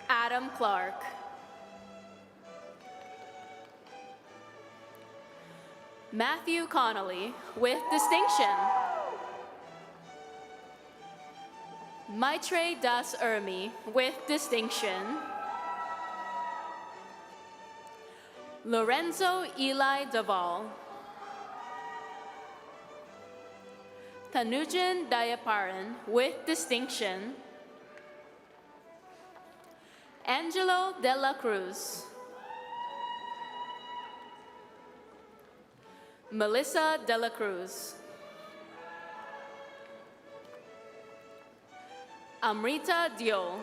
Adam Clark. Matthew Connolly, with distinction. Maitre Das Ermi, with distinction. Lorenzo Eli Daval. Tanujan Dayaparan, with distinction. Angelo De La Cruz. Melissa De La Cruz. Amrita Dio.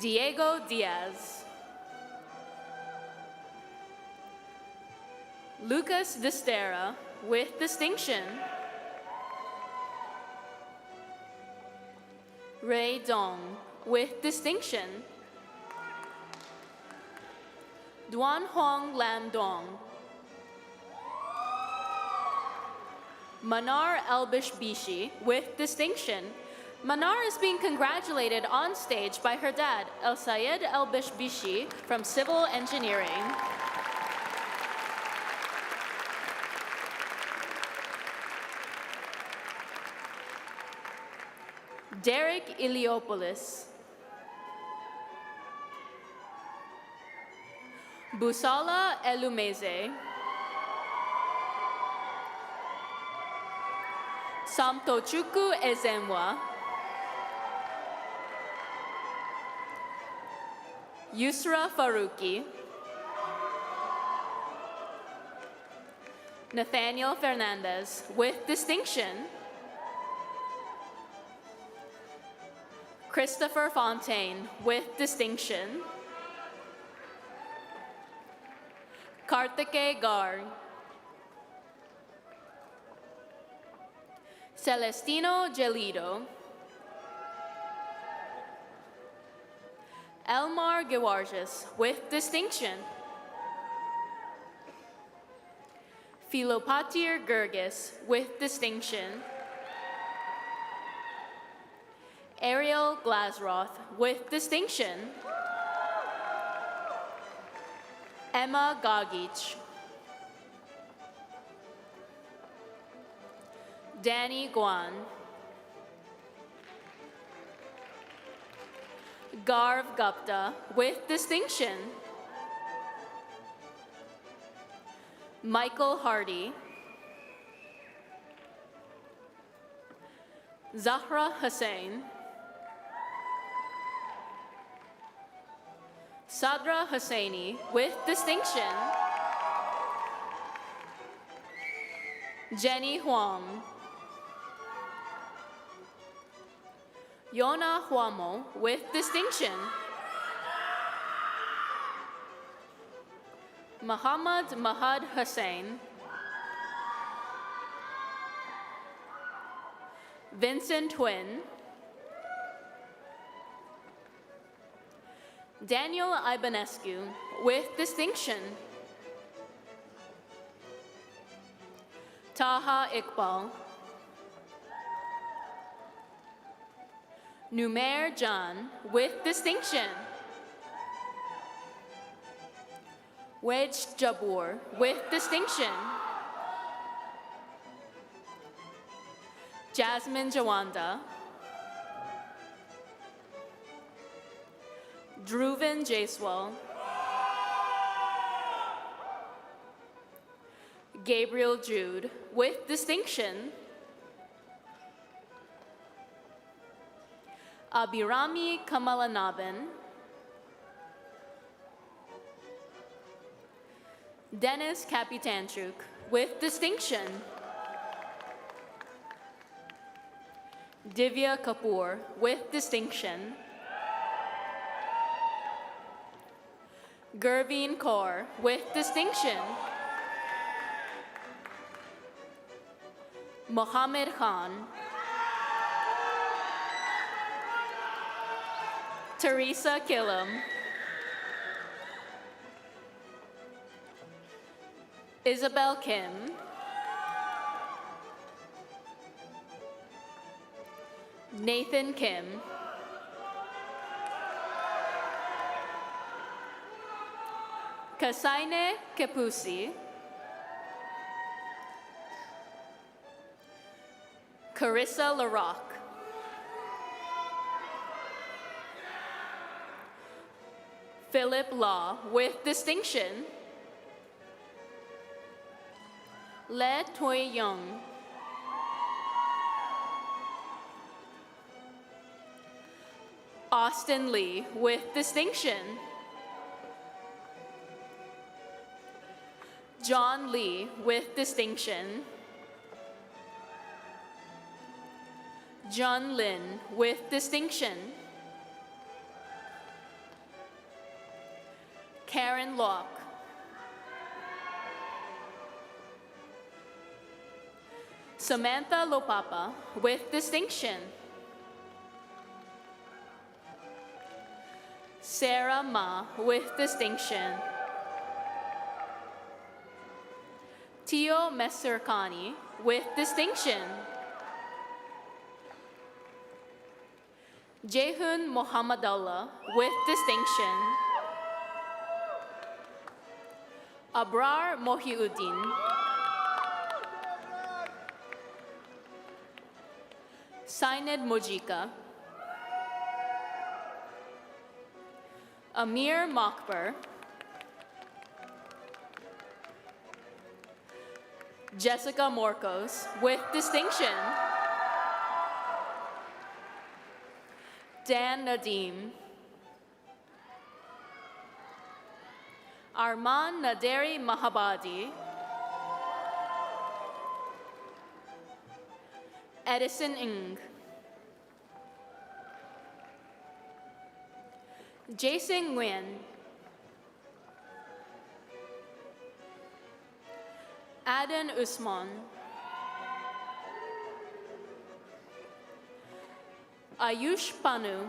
Diego Diaz. Lucas Destera, with distinction. Ray Dong, with distinction. Duan Hong Lam Dong. Manar Elbish Bishi, with distinction. Manar is being congratulated on stage by her dad, El Sayed Elbish Bishi, from Civil Engineering. Derek Iliopoulos. Busala Elumeze. Samtochuku Ezenwa. Yusra Faruqi. Nathaniel Fernandez, with distinction. Christopher Fontaine, with distinction. Kartike Garg. Celestino Gelido. Elmar Gewarges, with distinction. Philopatir Gergis, with distinction. Ariel Glasroth, with distinction. Emma Gogic. Danny Guan. Garv Gupta, with distinction. Michael Hardy. Zahra Hussain. Sadra Hussaini, with distinction. Jenny Huang. Yona Huamo, with distinction. Muhammad Mahad Hussain. Vincent Twin. Daniel Ibanescu, with distinction. Taha Iqbal. Numair John, with distinction. Wedge Jabur, with distinction. Jasmine Jawanda. Dhruvan Jaiswal. Gabriel Jude, with distinction. Abhirami Kamalanaban. Dennis Kapitanchuk, with distinction. Divya Kapoor, with distinction. Gurveen Kaur, with distinction. Mohammed Khan. Teresa Killam. Isabel Kim. Nathan Kim. Kasaine Kepusi, Carissa LaRock, Philip Law with distinction, Le Toy Young, Austin Lee with distinction, John Lee with distinction, John Lin with distinction, Karen Locke, Samantha Lopapa with distinction, Sarah Ma with distinction, Tio Messerkani with distinction, Jehun Mohammadullah with distinction, Abrar Mohiuddin, Sained Mojika, Amir Makbar, Jessica Morcos with distinction, Dan Nadim, Arman Naderi Mahabadi, Edison Ng, Jason Nguyen, Aden Usman, Ayush Panu,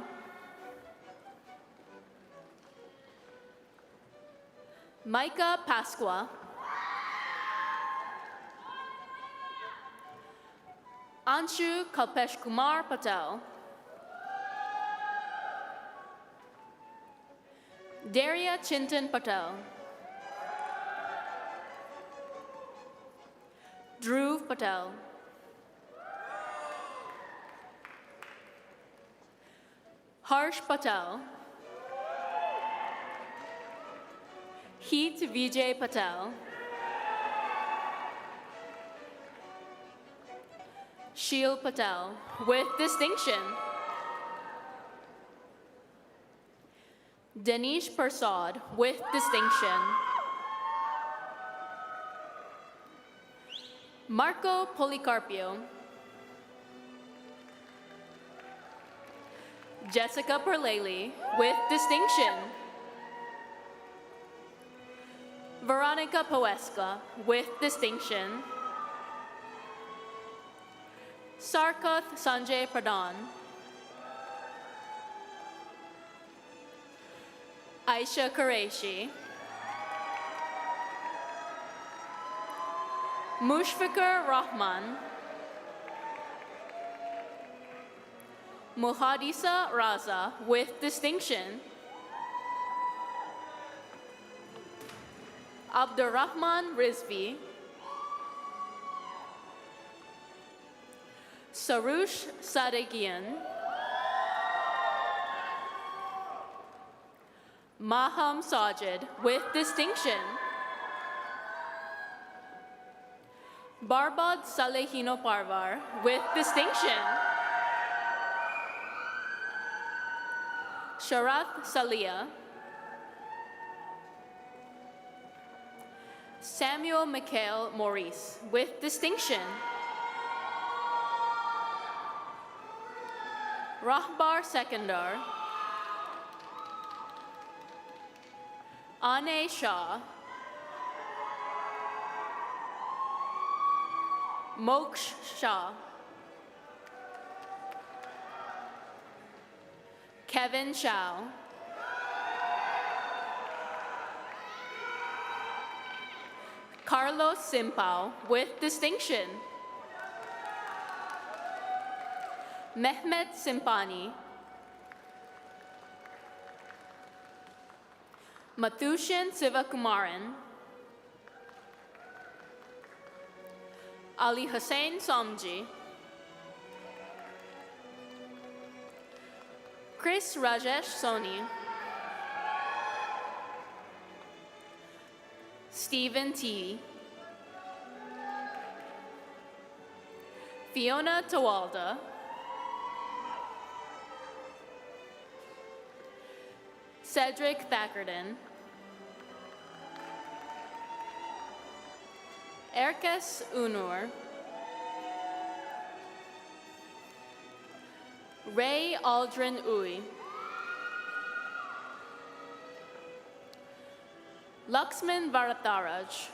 Micah Pasqua, Anshu Kalpesh Kumar Patel, Daria Chintan Patel, Dhruv Patel, Harsh Patel, Heat Vijay Patel, Sheel Patel with distinction, Danish Persad with distinction, Marco Policarpio, Jessica Perleli with distinction, Veronica Poesca with distinction, Sarkath Sanjay Pradhan, Aisha Qureshi, Mushfiqur Rahman, Muhadisa Raza with distinction, Abdurrahman Rizvi, Sarush Sadiqian, Maham Sajid with distinction, Barbad Salehino Parvar with distinction, Sharath Salia, Samuel Mikhail Maurice with distinction, Rahbar Sekandar, Ane Shah, Moksh Shah, Kevin Shao, Carlos Simpao with distinction, Mehmet Simpani, Mathushin Sivakumaran, Ali Hussain Somji, Chris Rajesh Soni, Stephen T. Fiona Tawalda, Cedric Thackerton, Erkes Unur, Ray Aldrin Uy, Laxman Varatharaj,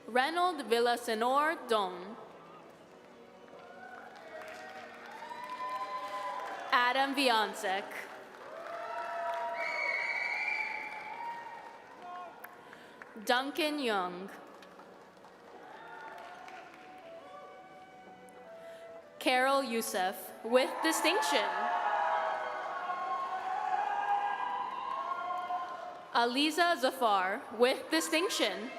Reynold Villasenor Don, Adam Viansek, Duncan Young, Carol Youssef with distinction, Aliza Zafar with distinction,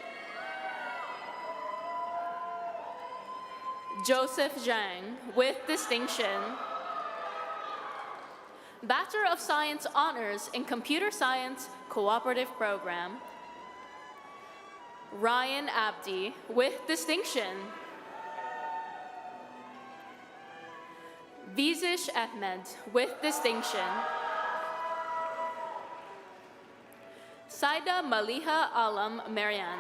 Joseph Zhang with distinction, Bachelor of Science Honors in Computer Science Cooperative Program, Ryan Abdi with distinction, Vizish Ahmed with distinction, Saida Maliha Alam Marian,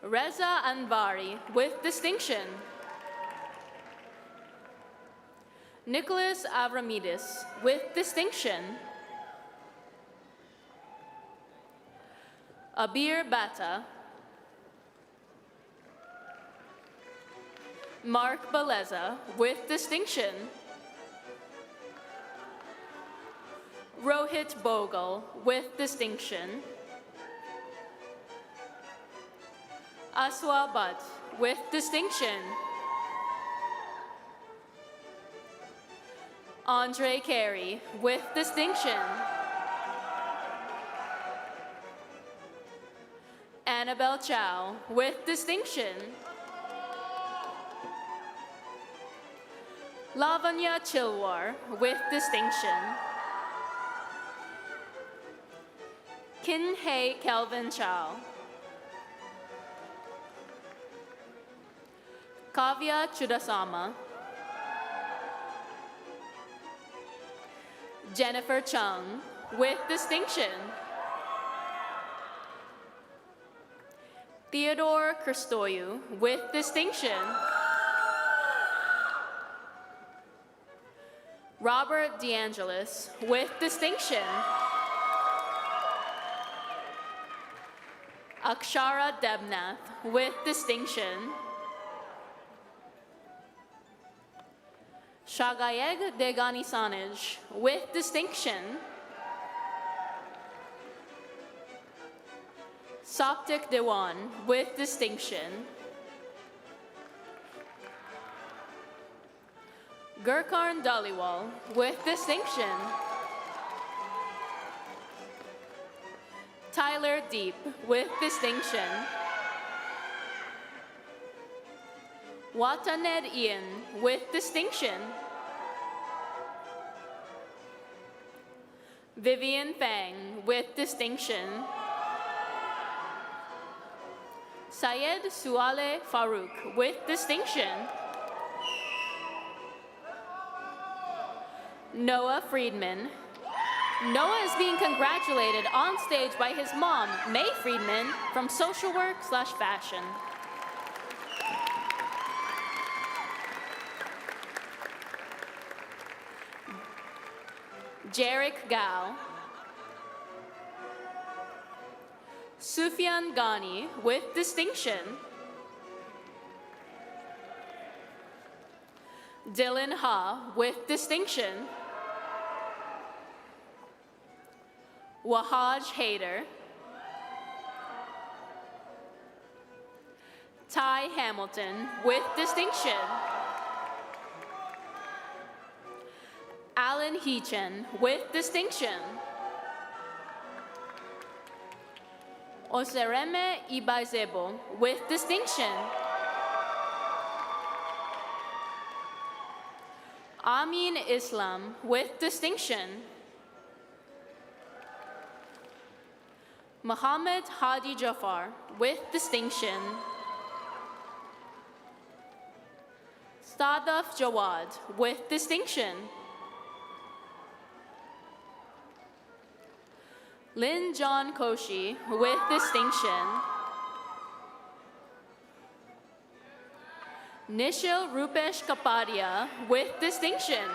Reza Anvari with distinction, Nicholas Avramidis with distinction, Abir Bata, Mark Beleza with distinction, Rohit Bogle with distinction, Aswa Bhatt with distinction, Andre Carey with distinction, Annabelle Chow with distinction, Lavanya Chilwar with distinction, Kin Hei Kelvin Chow, Kavya Chudasama, Jennifer Chung with distinction, Theodore Christoyu with distinction, Robert DeAngelis with distinction, Akshara Debnath with distinction, Shagayeg Deganisanij with distinction, Soptic Dewan with distinction, Gurkarn Dhaliwal with distinction, Tyler Deep with distinction, Wataned Ian with distinction, Vivian Fang with distinction, Syed Suale Farouk with distinction, Noah Friedman. Noah is being congratulated on stage by his mom, May Friedman, from Social Work/Fashion. Jarek Gao, Sufyan Ghani with distinction, Dylan Ha with distinction, Wahaj Haider, Ty Hamilton with distinction, Alan Heechen with distinction. Osereme Ibaizebo with distinction. Amin Islam with distinction. Muhammad Hadi Jafar with distinction. Sadaf Jawad with distinction. Lin John Koshi with distinction. Nishil Rupesh Kapadia with distinction.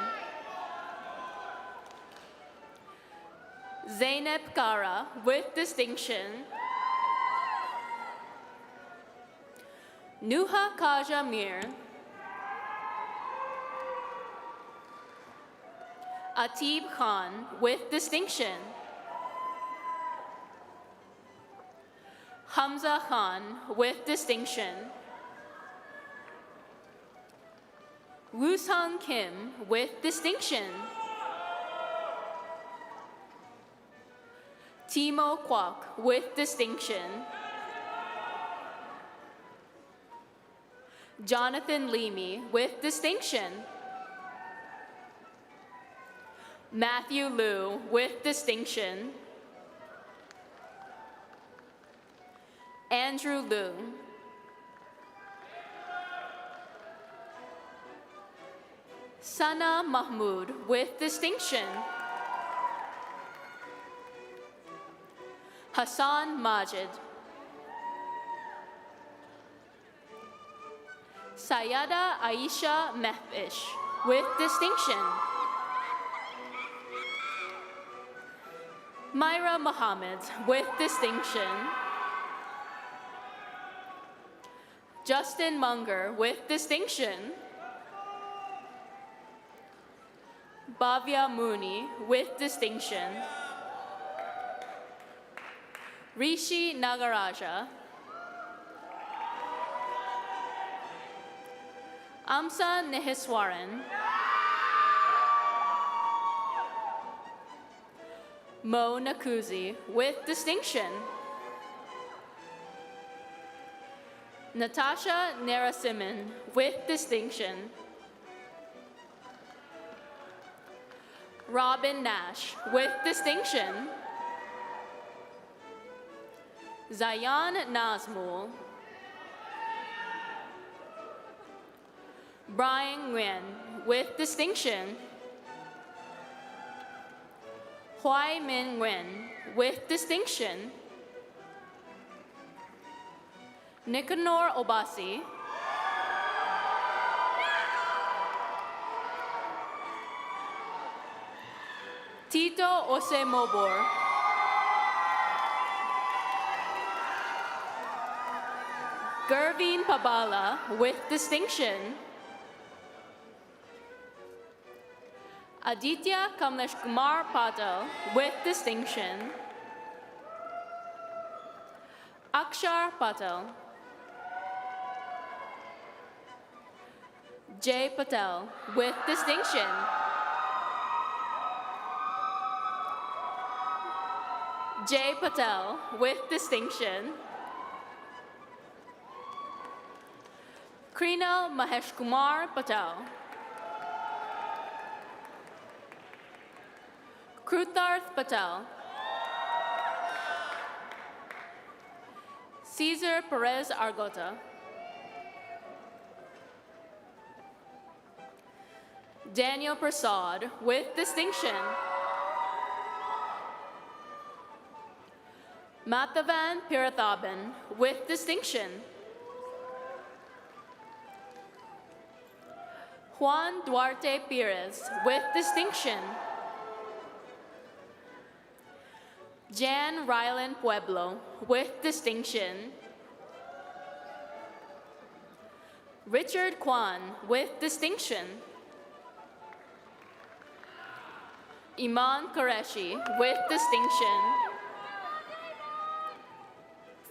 Zainab Kara with distinction. Nuha Kaja Mir. Atib Khan with distinction. Hamza Khan with distinction. Woo-Sung Kim with distinction. Timo Kwok with distinction. Jonathan Leamy with distinction. Matthew Liu with distinction. Andrew Liu. Sana Mahmood with distinction. Hassan Majid. Sayada Aisha Mehbish with distinction. Myra Muhammad with distinction. Justin Munger with distinction. Bhavya Mooney with distinction. Rishi Nagaraja. Amsa Nehiswaran. Mo Nakuzi with distinction. Natasha Narasimhan with distinction. Robin Nash with distinction. Zayan Nazmul. Brian Nguyen with distinction. Huai Min Nguyen with distinction. Nicanor Obasi. Tito Osemobor. Gervin Pabala with distinction. Aditya Kamlesh Kumar Patel with distinction. Akshar Patel. Jay Patel with distinction. Jay Patel with distinction. Krina Mahesh Kumar Patel. Krutharth Patel. Cesar Perez Argota. Daniel Prasad with distinction. Mathavan Pirathaban with distinction. Juan Duarte Perez with distinction. Jan Rylan Pueblo with distinction. Richard Kwan with distinction. Iman Qureshi with distinction.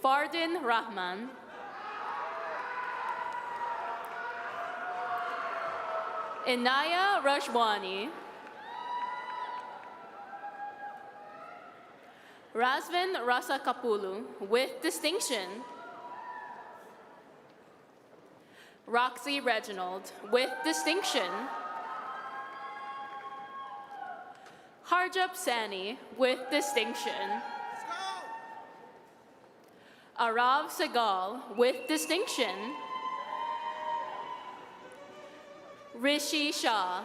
Fardin Rahman. Inaya Rashwani. Razvin Rasakapulu, with distinction. Roxy Reginald, with distinction. Harjap Sani, with distinction. Arav Segal, with distinction. Rishi Shah.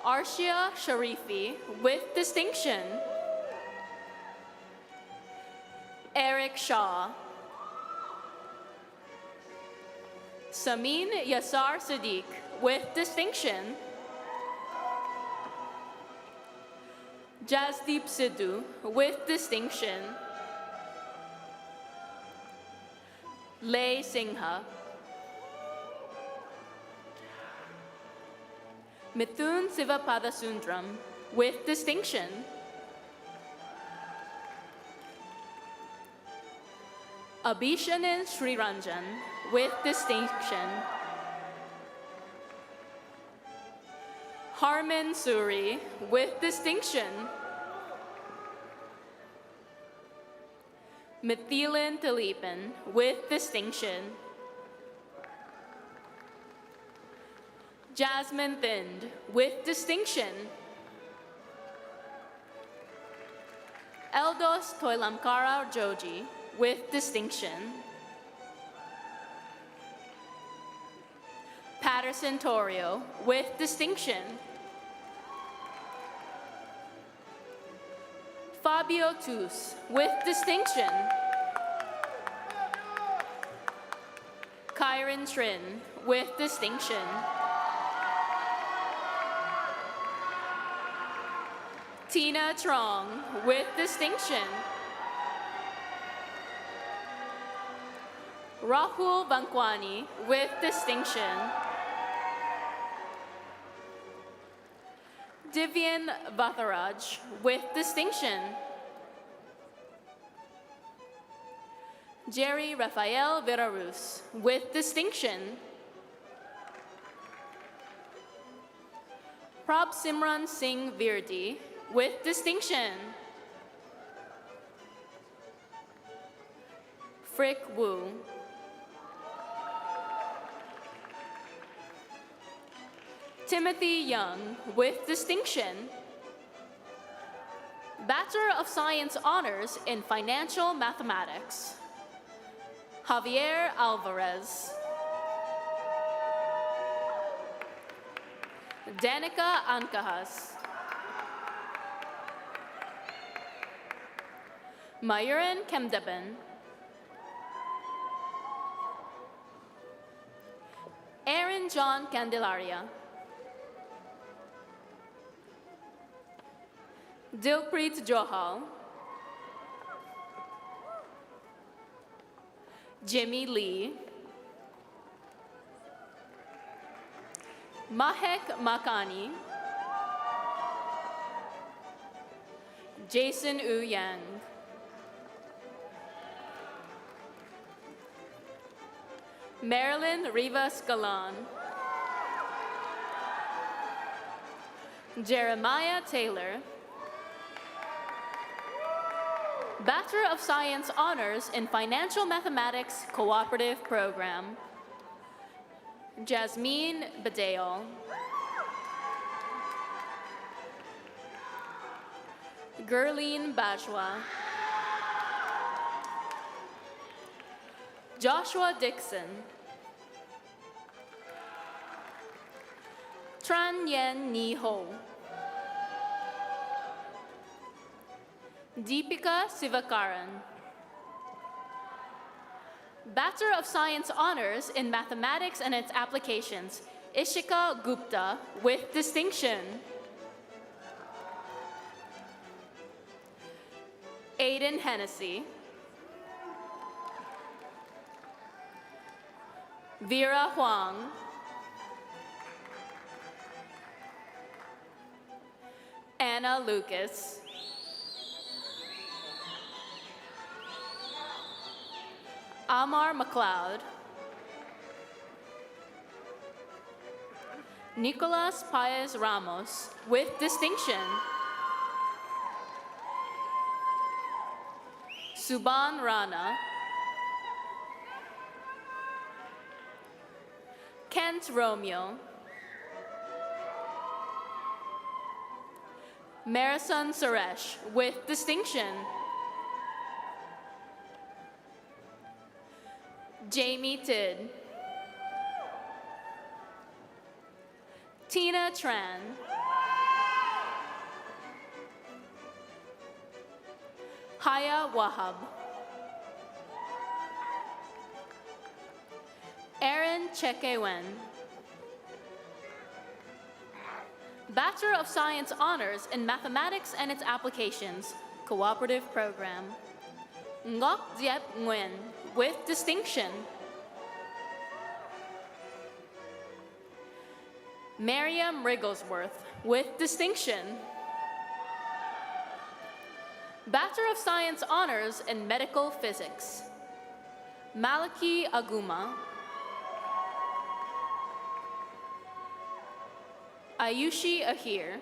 Arshia Sharifi, with distinction. Eric Shaw. Samin Yasar Sadiq, with distinction. Jasdeep Sidhu, with distinction. Lay Singha. Mithun Sivapadasundram, with distinction. Abhishanin Sriranjan, with distinction. Harman Suri, with distinction. Mithilan Talipan, with distinction. Jasmine Thind, with distinction. Eldos Toilamkara Joji, with distinction. Patterson Torio, with distinction. Fabio Tus, with distinction. Kyron Trin, with distinction. Tina Trong, with distinction. Rahul Bankwani, with distinction. Divyan Vatharaj, with distinction. Jerry Rafael Virarus, with distinction. Prab Simran Singh Virdi, with distinction. Frick Wu. Timothy Young, with distinction. Bachelor of Science Honors in Financial Mathematics. Javier Alvarez. Danica Ankahas. Mayuran Kemdeben. Aaron John Candelaria. Dilpreet Johal. Jimmy Lee. Mahek Makani. Jason U Yang. Marilyn Rivas Galan. Jeremiah Taylor. Bachelor of Science Honors in Financial Mathematics Cooperative Program. Jasmine Badeo. Gurleen Bajwa. Joshua Dixon. Tran Yen Ni Ho. Deepika Sivakaran. Bachelor of Science Honors in Mathematics and its Applications, Ishika Gupta, with distinction. Aiden Hennessy. Vera Huang. Anna Lucas. Amar McLeod. Nicolas Paez Ramos, with distinction. Suban Rana, Kent Romeo, Marison Suresh with distinction, Jamie Tidd, Tina Tran, Haya Wahab, Aaron Chekewen, Bachelor of Science Honors in Mathematics and its Applications, Cooperative Program, Ngok Diep Nguyen with distinction, Miriam Rigglesworth with distinction, Bachelor of Science Honors in Medical Physics, Malaki Aguma, Ayushi Ahir,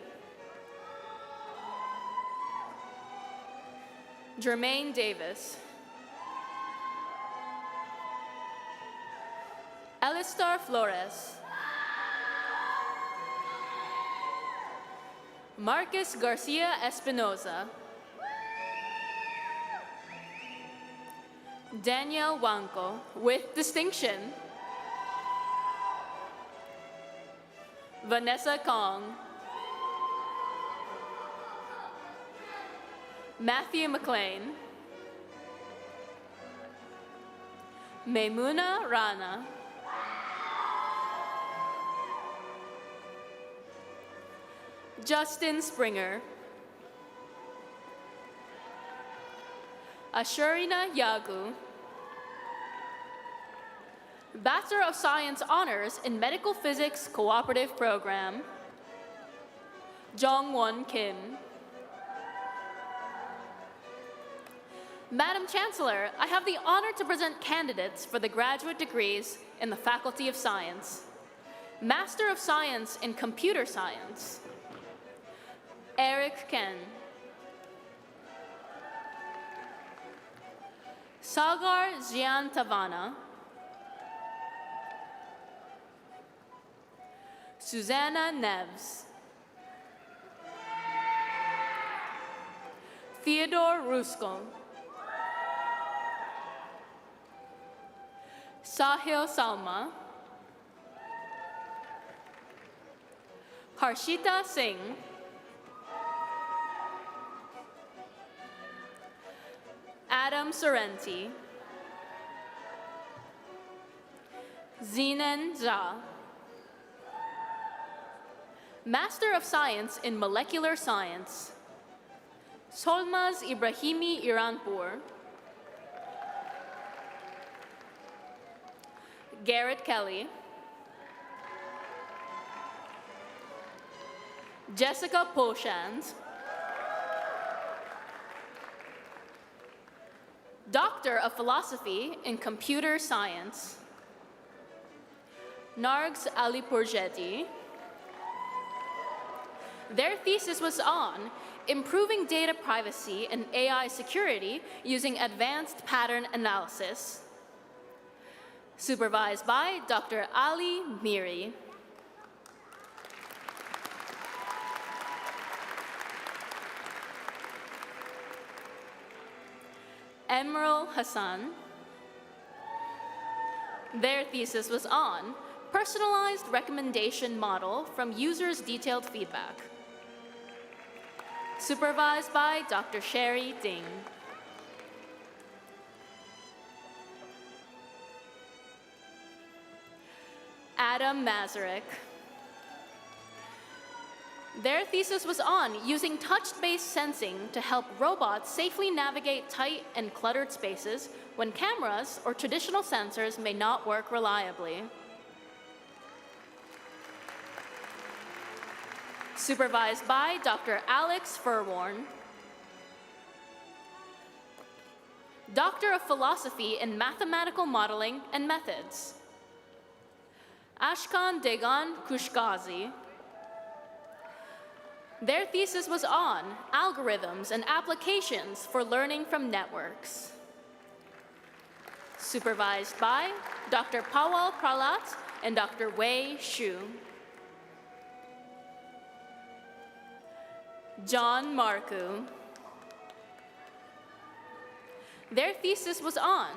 Jermaine Davis, Alistar Flores, Marcus Garcia Espinoza, Danielle Wanko with distinction, Vanessa Kong, Matthew McLean, Maimuna Rana, Justin Springer, Ashurina Yagu, Bachelor of Science Honors in Medical Physics Cooperative Program, Jongwon Kim. Madam Chancellor, I have the honor to present candidates for the graduate degrees in the Faculty of Science. Master of Science in Computer Science, Eric Ken. Sagar Jian Tavana, Susanna Neves, Theodore Rusko, Sahil Salma, Harshita Singh, Adam Sorrenti, Zinan Zha, Master of Science in Molecular Science, Solmaz Ibrahimi Iranpur, Garrett Kelly, Jessica Poshand, Doctor of Philosophy in Computer Science, Nargs Alipurjeti. Their thesis was on improving data privacy and AI security using advanced pattern analysis. Supervised by Dr. Ali Miri. Emerald Hassan. Their thesis was on personalized recommendation model from users' detailed feedback. Supervised by Dr. Sherry Ding. Adam Mazurek. Their thesis was on using touch-based sensing to help robots safely navigate tight and cluttered spaces when cameras or traditional sensors may not work reliably. Supervised by Dr. Alex Furwarn. Doctor of Philosophy in Mathematical Modeling and Methods. Ashkan Degan Kushgazi. Their thesis was on algorithms and applications for learning from networks. Supervised by Dr. Pawal Pralat and Dr. Wei Shu. John Marku. Their thesis was on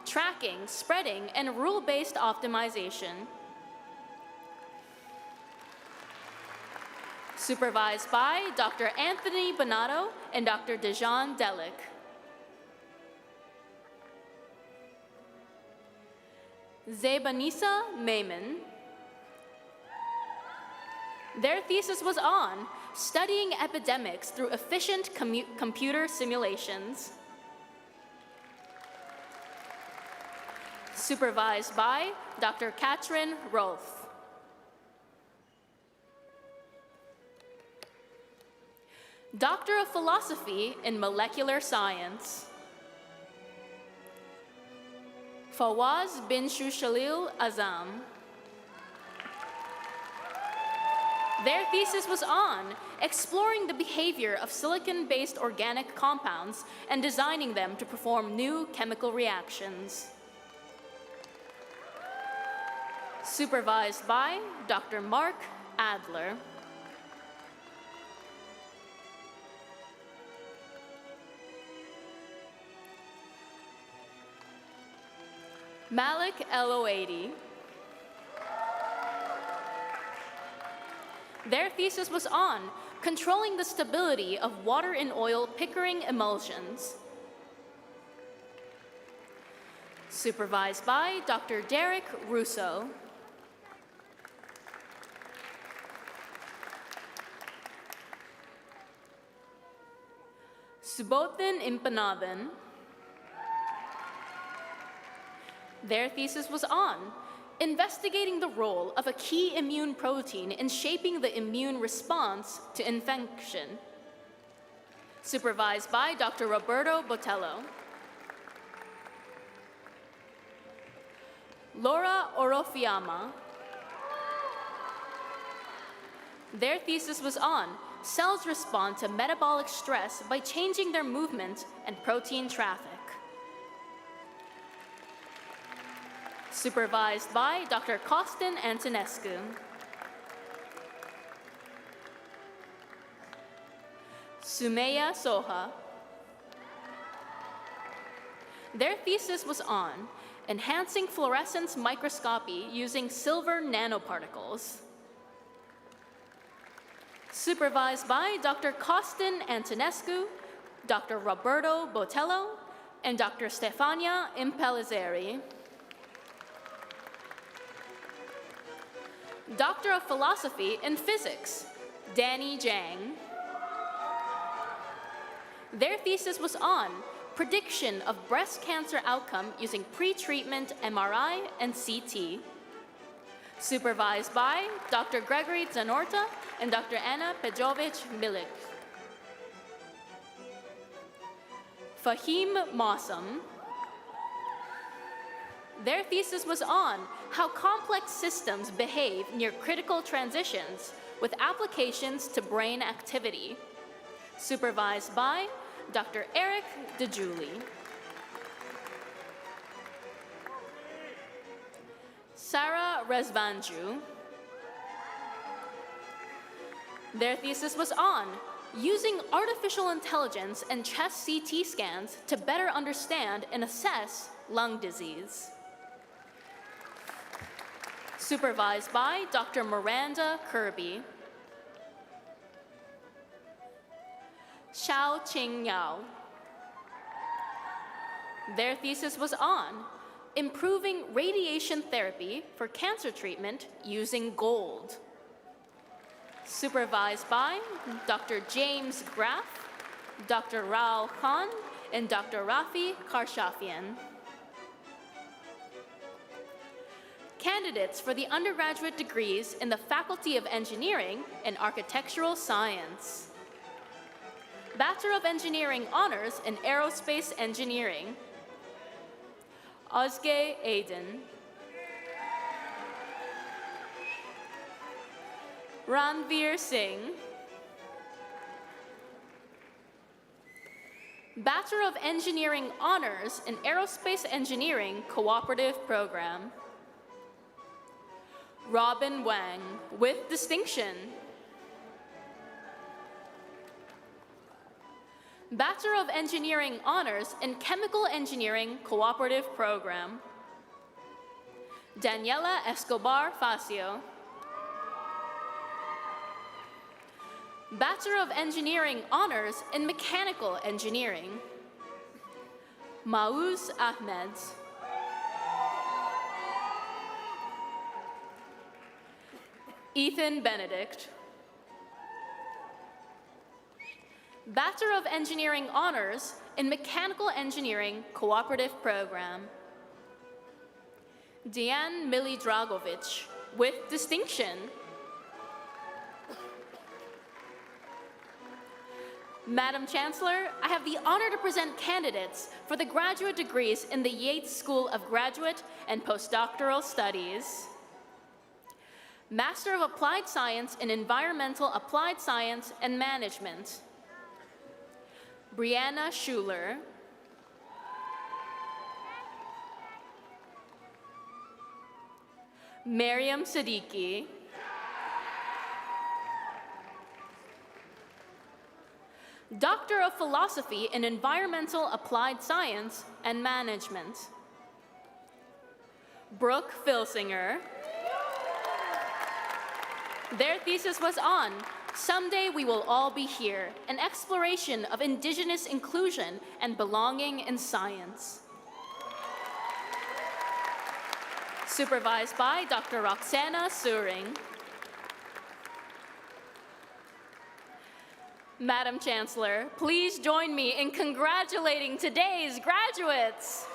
tracking, spreading, and rule-based optimization. Supervised by Dr. Anthony Bonato and Dr. Dejan Delic. Zebanisa Maiman. Their thesis was on studying epidemics through efficient computer simulations. Supervised by Dr. Katrin Rolf. Doctor of Philosophy in Molecular Science. Fawaz bin Shushalil Azam. Their thesis was on exploring the behavior of silicon-based organic compounds and designing them to perform new chemical reactions. Supervised by Dr. Mark Adler. Malik El-Oadi. Their thesis was on controlling the stability of water in oil Pickering emulsions. Supervised by Dr. Derek Russo. Subodhin Impanathan. Their thesis was on investigating the role of a key immune protein in shaping the immune response to infection. Supervised by Dr. Roberto Botello. Laura Orofiama. Their thesis was on cells respond to metabolic stress by changing their movement and protein traffic. Supervised by Dr. Costin Antonescu. Sumeya Soha. Their thesis was on enhancing fluorescence microscopy using silver nanoparticles. Supervised by Dr. Costin Antonescu, Dr. Roberto Botello, and Dr. Stefania Impellizzeri. Doctor of Philosophy in Physics, Danny Zhang. Their thesis was on prediction of breast cancer outcome using pre-treatment MRI and CT. Supervised by Dr. Gregory Zanorta and Dr. Anna Pejovic-Milik. Fahim Mossam. Their thesis was on how complex systems behave near critical transitions with applications to brain activity. Supervised by Dr. Eric DeJulie. Sarah Rezvanju. Their thesis was on using artificial intelligence and chest CT scans to better understand and assess lung disease. Supervised by Dr. Miranda Kirby. Xiao Qing Yao. Their thesis was on improving radiation therapy for cancer treatment using gold. Supervised by Dr. James Graff, Dr. Rao Khan, and Dr. Rafi Karshafian. Candidates for the undergraduate degrees in the Faculty of Engineering and Architectural Science. Bachelor of Engineering Honors in Aerospace Engineering. Ozge Aiden. Ranveer Singh. Bachelor of Engineering Honors in Aerospace Engineering Cooperative Program. Robin Wang, with distinction. Bachelor of Engineering Honors in Chemical Engineering Cooperative Program. Daniela Escobar Facio. Bachelor of Engineering Honors in Mechanical Engineering. Maouz Ahmed. Ethan Benedict. Bachelor of Engineering Honors in Mechanical Engineering Cooperative Program. Deanne Mili Dragovic, with distinction. Madam Chancellor, I have the honor to present candidates for the graduate degrees in the Yeates School of Graduate and Postdoctoral Studies. Master of Applied Science in Environmental Applied Science and Management. Brianna Schuler. Mariam Siddiqui. Doctor of Philosophy in Environmental Applied Science and Management. Brooke Filsinger. Their thesis was on Someday We Will All Be Here, an exploration of Indigenous inclusion and belonging in science. Supervised by Dr. Roxana Suring. Madam Chancellor, please join me in congratulating today's graduates.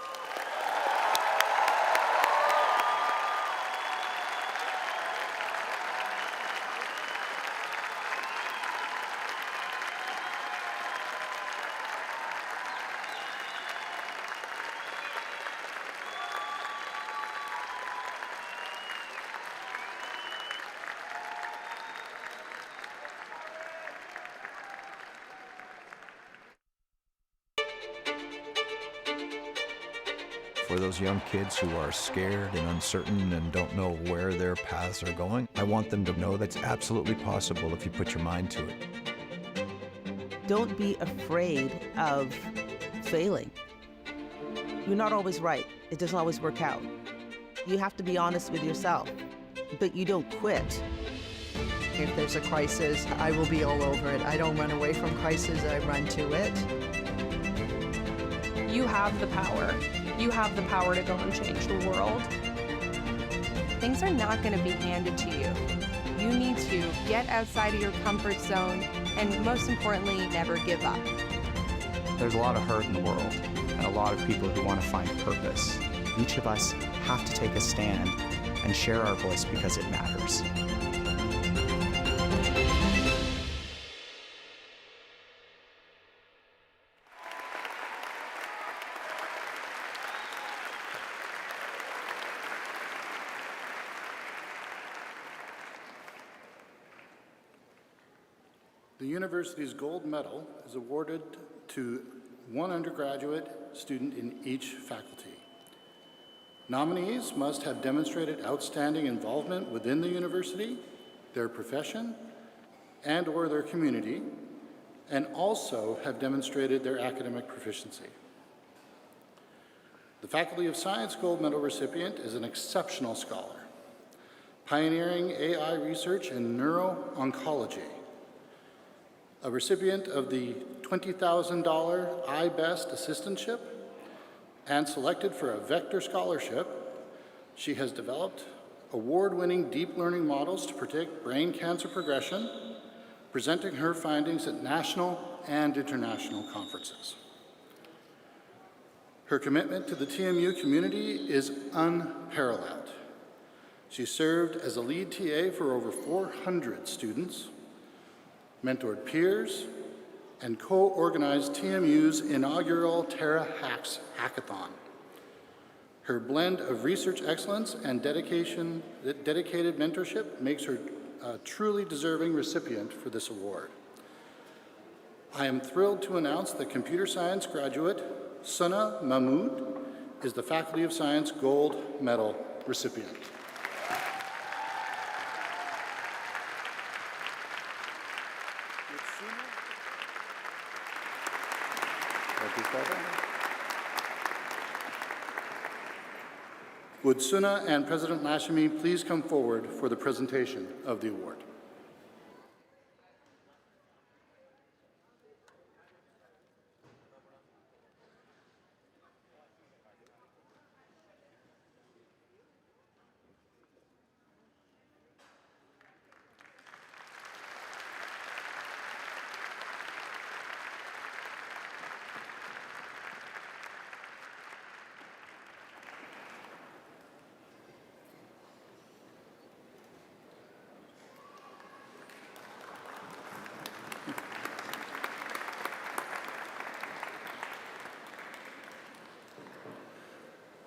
For those young kids who are scared and uncertain and don't know where their paths are going, I want them to know that's absolutely possible if you put your mind to it. Don't be afraid of failing. You're not always right. It doesn't always work out. You have to be honest with yourself, but you don't quit. If there's a crisis, I will be all over it. I don't run away from crisis, I run to it. You have the power. You have the power to go and change the world. Things are not going to be handed to you. You need to get outside of your comfort zone and, most importantly, never give up. There's a lot of hurt in the world and a lot of people who want to find purpose. Each of us have to take a stand and share our voice because it matters. The university's gold medal is awarded to one undergraduate student in each faculty. Nominees must have demonstrated outstanding involvement within the university, their profession, and/or their community, and also have demonstrated their academic proficiency. The Faculty of Science Gold Medal recipient is an exceptional scholar, pioneering AI research in neuro-oncology, a recipient of the $20,000 iBest assistantship, and selected for a Vector Scholarship. She has developed award-winning deep learning models to predict brain cancer progression, presenting her findings at national and international conferences. Her commitment to the TMU community is unparalleled. She served as a lead TA for over 400 students, mentored peers, and co-organized TMU's inaugural Terra Hacks Hackathon. Her blend of research excellence and dedicated mentorship makes her a truly deserving recipient for this award. I am thrilled to announce that computer science graduate Sana Mahmood is the Faculty of Science Gold Medal recipient. Would Suna and President Lashmi please come forward for the presentation of the award?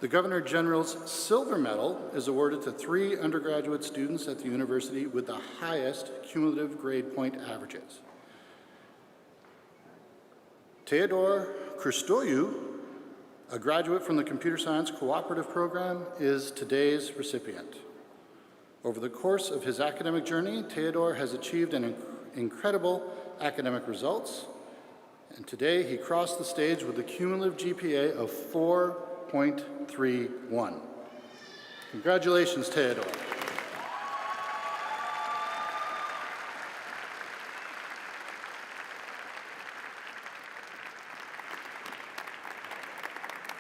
The Governor General's Silver Medal is awarded to 3 undergraduate students at the university with the highest cumulative grade point averages. Teodor Christoiu, a graduate from the Computer Science Cooperative Program, is today's recipient. Over the course of his academic journey, Teodor has achieved incredible academic results, and today he crossed the stage with a cumulative GPA of 4.31. Congratulations, Teodor.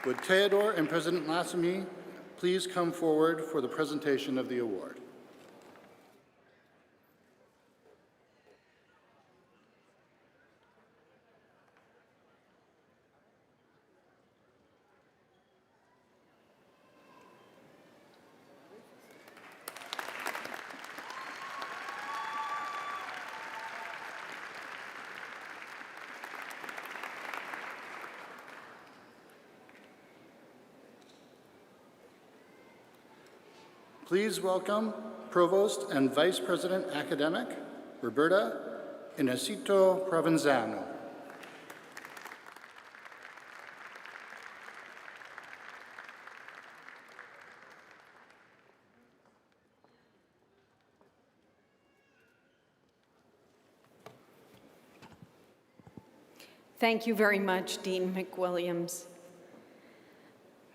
Would Teodor and President Lashmi please come forward for the presentation of the award? Please welcome Provost and Vice President Academic, Roberta Inesito Provenzano. Thank you very much, Dean McWilliams.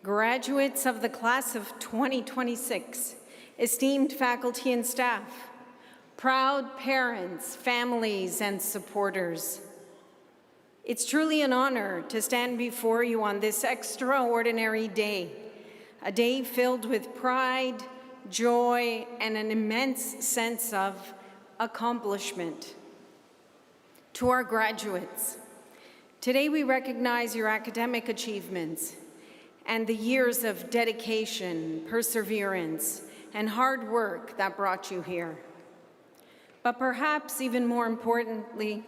Graduates of the class of 2026, esteemed faculty and staff, proud parents, families, and supporters. It's truly an honor to stand before you on this extraordinary day, a day filled with pride, joy, and an immense sense of accomplishment. To our graduates, today we recognize your academic achievements and the years of dedication, perseverance, and hard work that brought you here. But perhaps even more importantly,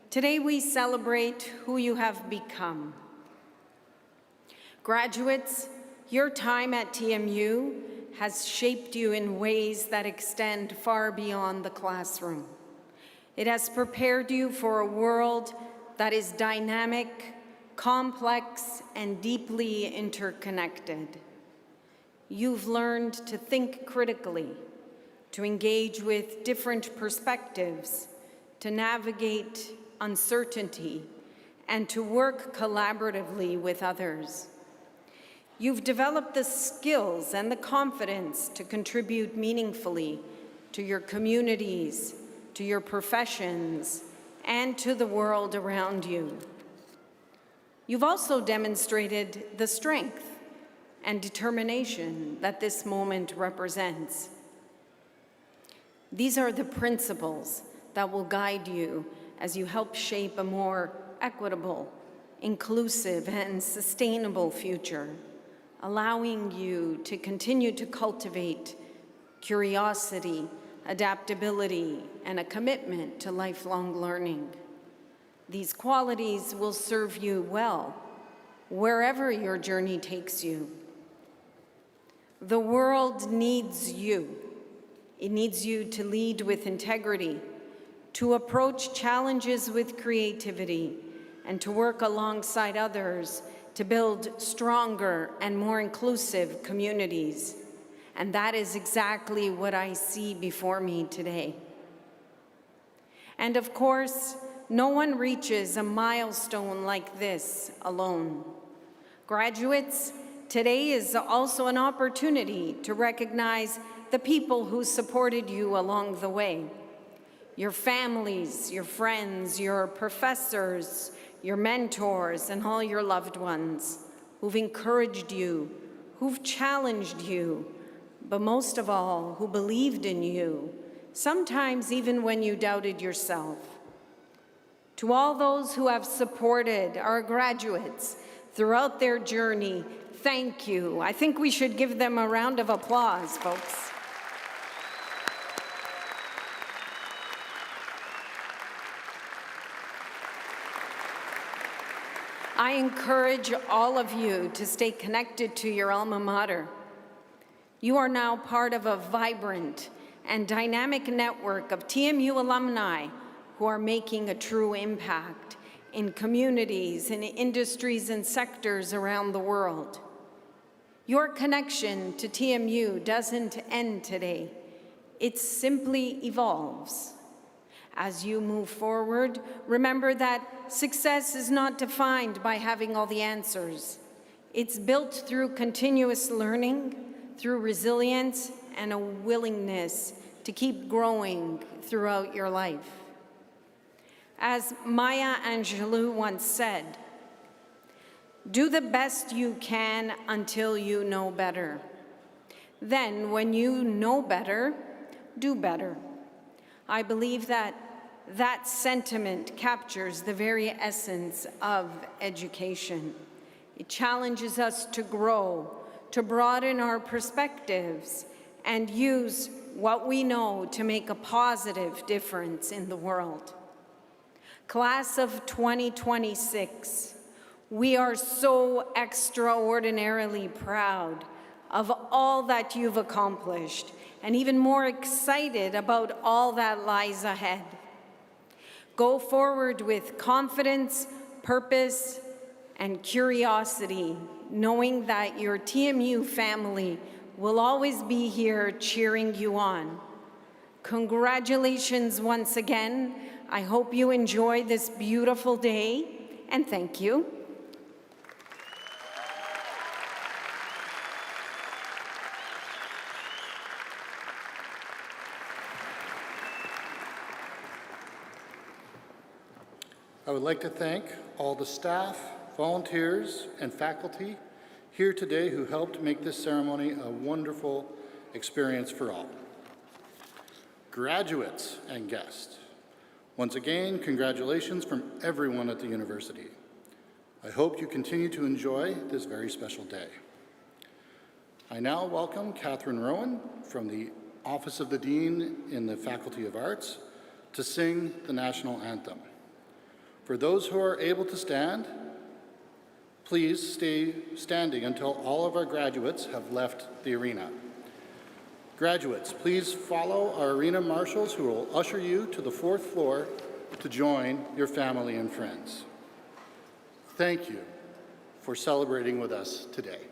today we celebrate who you have become. Graduates, your time at TMU has shaped you in ways that extend far beyond the classroom. It has prepared you for a world that is dynamic, complex, and deeply interconnected. You've learned to think critically, to engage with different perspectives, to navigate uncertainty, and to work collaboratively with others. You've developed the skills and the confidence to contribute meaningfully to your communities, to your professions, and to the world around you. You've also demonstrated the strength and determination that this moment represents. These are the principles that will guide you as you help shape a more equitable, inclusive, and sustainable future, allowing you to continue to cultivate curiosity, adaptability, and a commitment to lifelong learning. These qualities will serve you well wherever your journey takes you. The world needs you. It needs you to lead with integrity, to approach challenges with creativity, and to work alongside others to build stronger and more inclusive communities. And that is exactly what I see before me today. And of course, no one reaches a milestone like this alone. Graduates, today is also an opportunity to recognize the people who supported you along the way. Your families, your friends, your professors, your mentors, and all your loved ones who've encouraged you, who've challenged you, but most of all, who believed in you, sometimes even when you doubted yourself. To all those who have supported our graduates throughout their journey, thank you. I think we should give them a round of applause, folks. I encourage all of you to stay connected to your alma mater. You are now part of a vibrant and dynamic network of TMU alumni who are making a true impact in communities, in industries and sectors around the world. Your connection to TMU doesn't end today. It simply evolves. As you move forward, remember that success is not defined by having all the answers. It's built through continuous learning, through resilience, and a willingness to keep growing throughout your life. As Maya Angelou once said, do the best you can until you know better. Then, when you know better, do better. I believe that that sentiment captures the very essence of education. It challenges us to grow, to broaden our perspectives, and use what we know to make a positive difference in the world. Class of 2026, we are so extraordinarily proud of all that you've accomplished, and even more excited about all that lies ahead. Go forward with confidence, purpose, and curiosity, knowing that your TMU family will always be here cheering you on. Congratulations once again. I hope you enjoy this beautiful day, and thank you. I would like to thank all the staff, volunteers, and faculty here today who helped make this ceremony a wonderful experience for all. Graduates and guests, once again, congratulations from everyone at the university. I hope you continue to enjoy this very special day. I now welcome Catherine Rowan from the Office of the Dean in the Faculty of Arts to sing the national anthem. For those who are able to stand, please stay standing until all of our graduates have left the arena. Graduates, please follow our arena marshals who will usher you to the 4th floor to join your family and friends. Thank you for celebrating with us today.